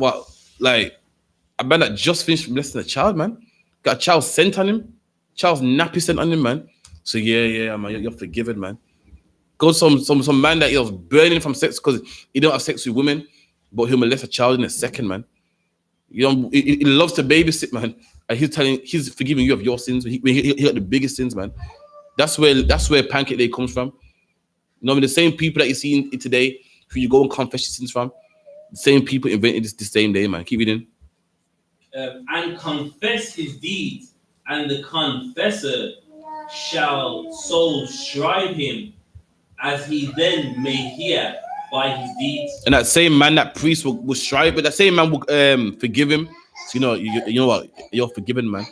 man that just finished molesting a child, man. Got a child sent on him. Child's nappy sent on him, man. So yeah, man, you're forgiven, man. Go some man that was burning from sex because he don't have sex with women, but he'll molest a child in a second, man. He loves to babysit, man. And he's forgiving you of your sins. He got the biggest sins, man. That's where Pancake Day comes from. The same people that you see in today, who you go and confess your sins from, the same people invented this the same day, man. Keep reading. And confess his deeds, and the confessor shall so strive him as he then may hear by his deeds. And that same man, that priest will strive, but that same man will forgive him. So you know what? You're forgiven, man.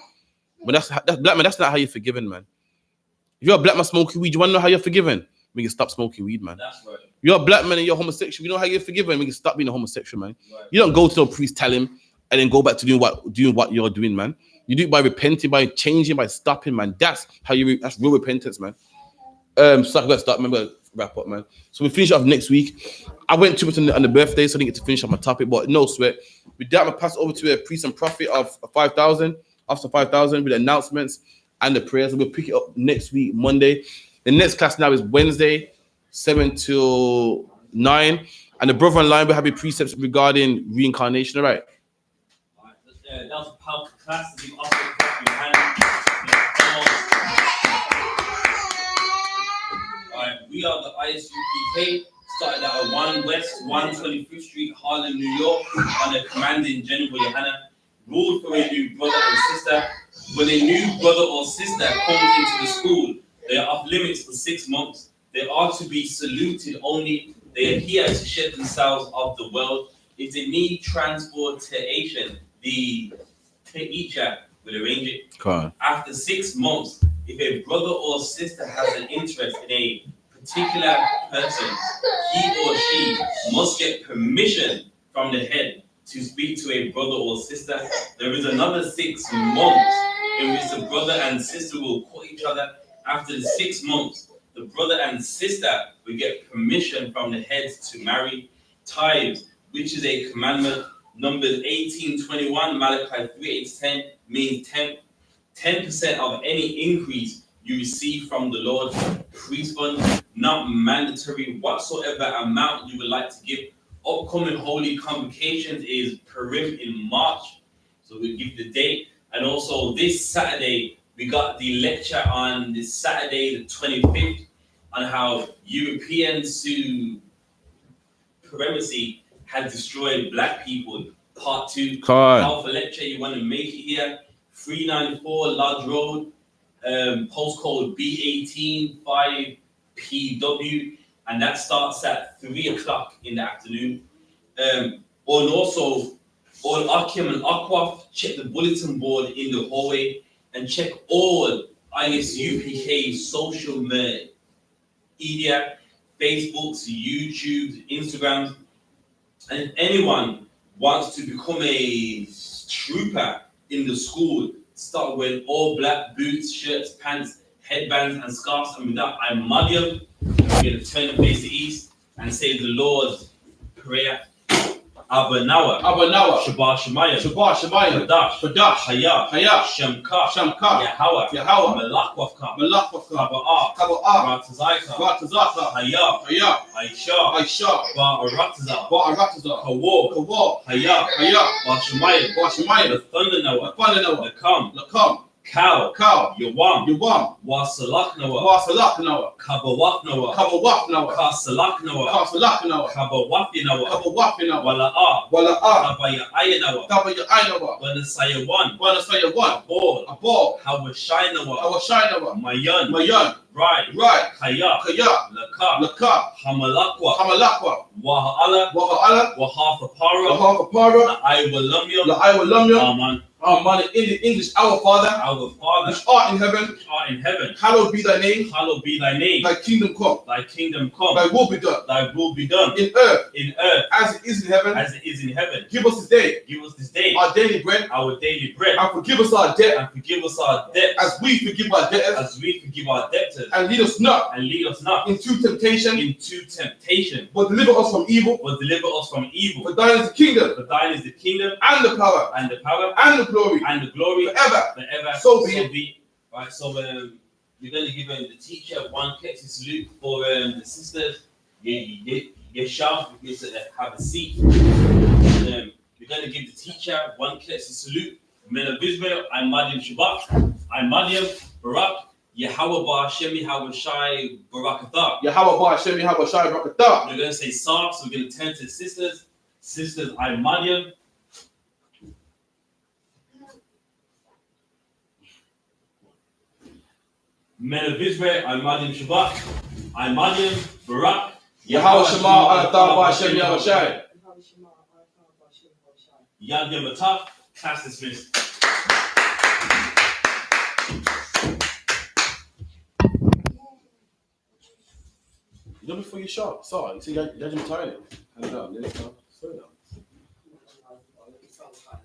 But that's black man. That's not how you're forgiven, man. If you're a black man smoking weed, you want to know how you're forgiven? We can stop smoking weed, man. That's right. You're a black man and you're homosexual. You know how you're forgiven? We can stop being a homosexual, man. Right. You don't go to no priest, tell him, and then go back to doing what you're doing, man. You do it by repenting, by changing, by stopping, man. That's how that's real repentance, man. So I gotta start. Remember, wrap up, man. So we finish off next week. I went too much on the birthday, so I didn't get to finish on my topic, but no sweat. With that, I'm gonna pass over to a priest and prophet of 5,000, after 5,000, with announcements and the prayers. We'll pick it up next week, Monday. The next class now is Wednesday, 7 to 9. And the brother online will have your precepts regarding reincarnation, all right? That was a powerful class. We also we are the I.S.U.P.K. Started at 1 West 125th Street, Harlem, New York, under commanding General YAHANNA. Ruled for a new brother or sister. When a new brother or sister comes into the school, they are off limits for 6 months. They are to be saluted only. They are here to shed themselves of the world. If they need transportation, the teacher will arrange it. God. After 6 months, if a brother or sister has an interest in a particular person, he or she must get permission from the head to speak to a brother or sister. There is another 6 months in which the brother and sister will call each other. After the 6 months, the brother and sister will get permission from the heads to marry. Tithes, which is a commandment. Numbers 18:21, Malachi 3:8-10 means 10% of any increase you receive from the Lord. Priest fund, not mandatory. Whatsoever amount you would like to give. Upcoming holy convocations is Purim in March, so we'll give the date. And also this Saturday, we got the lecture on this Saturday, the 25th, on how European supremacy has destroyed black people. Part 2. Powerful lecture. You want to make it here. 394 Lodge Road, postcode B18 5PW, and that starts at 3 o'clock in the afternoon. And also, all Akim and Akwaf, check the bulletin board in the hallway and check all I.S.U.P.K social media, Facebooks, YouTubes, Instagrams. And if anyone wants to become a trooper in the school, start wearing all black boots, shirts, pants, headbands, and scarves. And with that, I Maryam. We're going to turn and face the east and say the Lord's Prayer. Abanawa, Shabbat Shemayim, Fadash, Hayah, Shemka, Yahweh, Malakwafka, Ratazaka, Hayah, I.S.U.P.K, Ba'arataza, Kawo, Hayah, Bashemayim, the Thunder Noah, the Come, Cow, Yawam, Wasalak Noah, Kabawaf Noah, Kasalak Noah, Kabawafi Noah, Wala'a, Kabaya Ayanawa, Wanasaya 1, Abor, Hawashai Noah, Mayan, Right, Kaya, Laka, Hamalakwa, Waha'ala, Wahafapara, La'ai Aman, in the English, our Father, which art in heaven, hallowed be thy name, thy kingdom come, thy will be done, in earth, as it is in heaven, give us this day, our daily bread, and forgive us our debt, as we forgive our debtors, and lead us not into temptation, but deliver us from evil, for thine is the kingdom, and the power, and the glory forever. So be it. Right, so we're going to give the teacher one courtesy salute for the sisters. You shall have a seat. We're going to give the teacher one courtesy salute. Men of Israel, I'm Maryam Shabbat. I'm Maryam Barak. Yahweh Ba'Shem Yahweh Barakatah. We're going to say Sar, so we're going to turn to the sisters. Sisters, I'm Maryam. Men of Israel, I'm Maryam Shabbat. I'm Maryam Barak. Yahweh Shema Alatah Ba'Shem Yahushai. Yad Yamatah. Class dismissed. You know before you shot, sorry, you see, you're tired. Hand down, sorry now.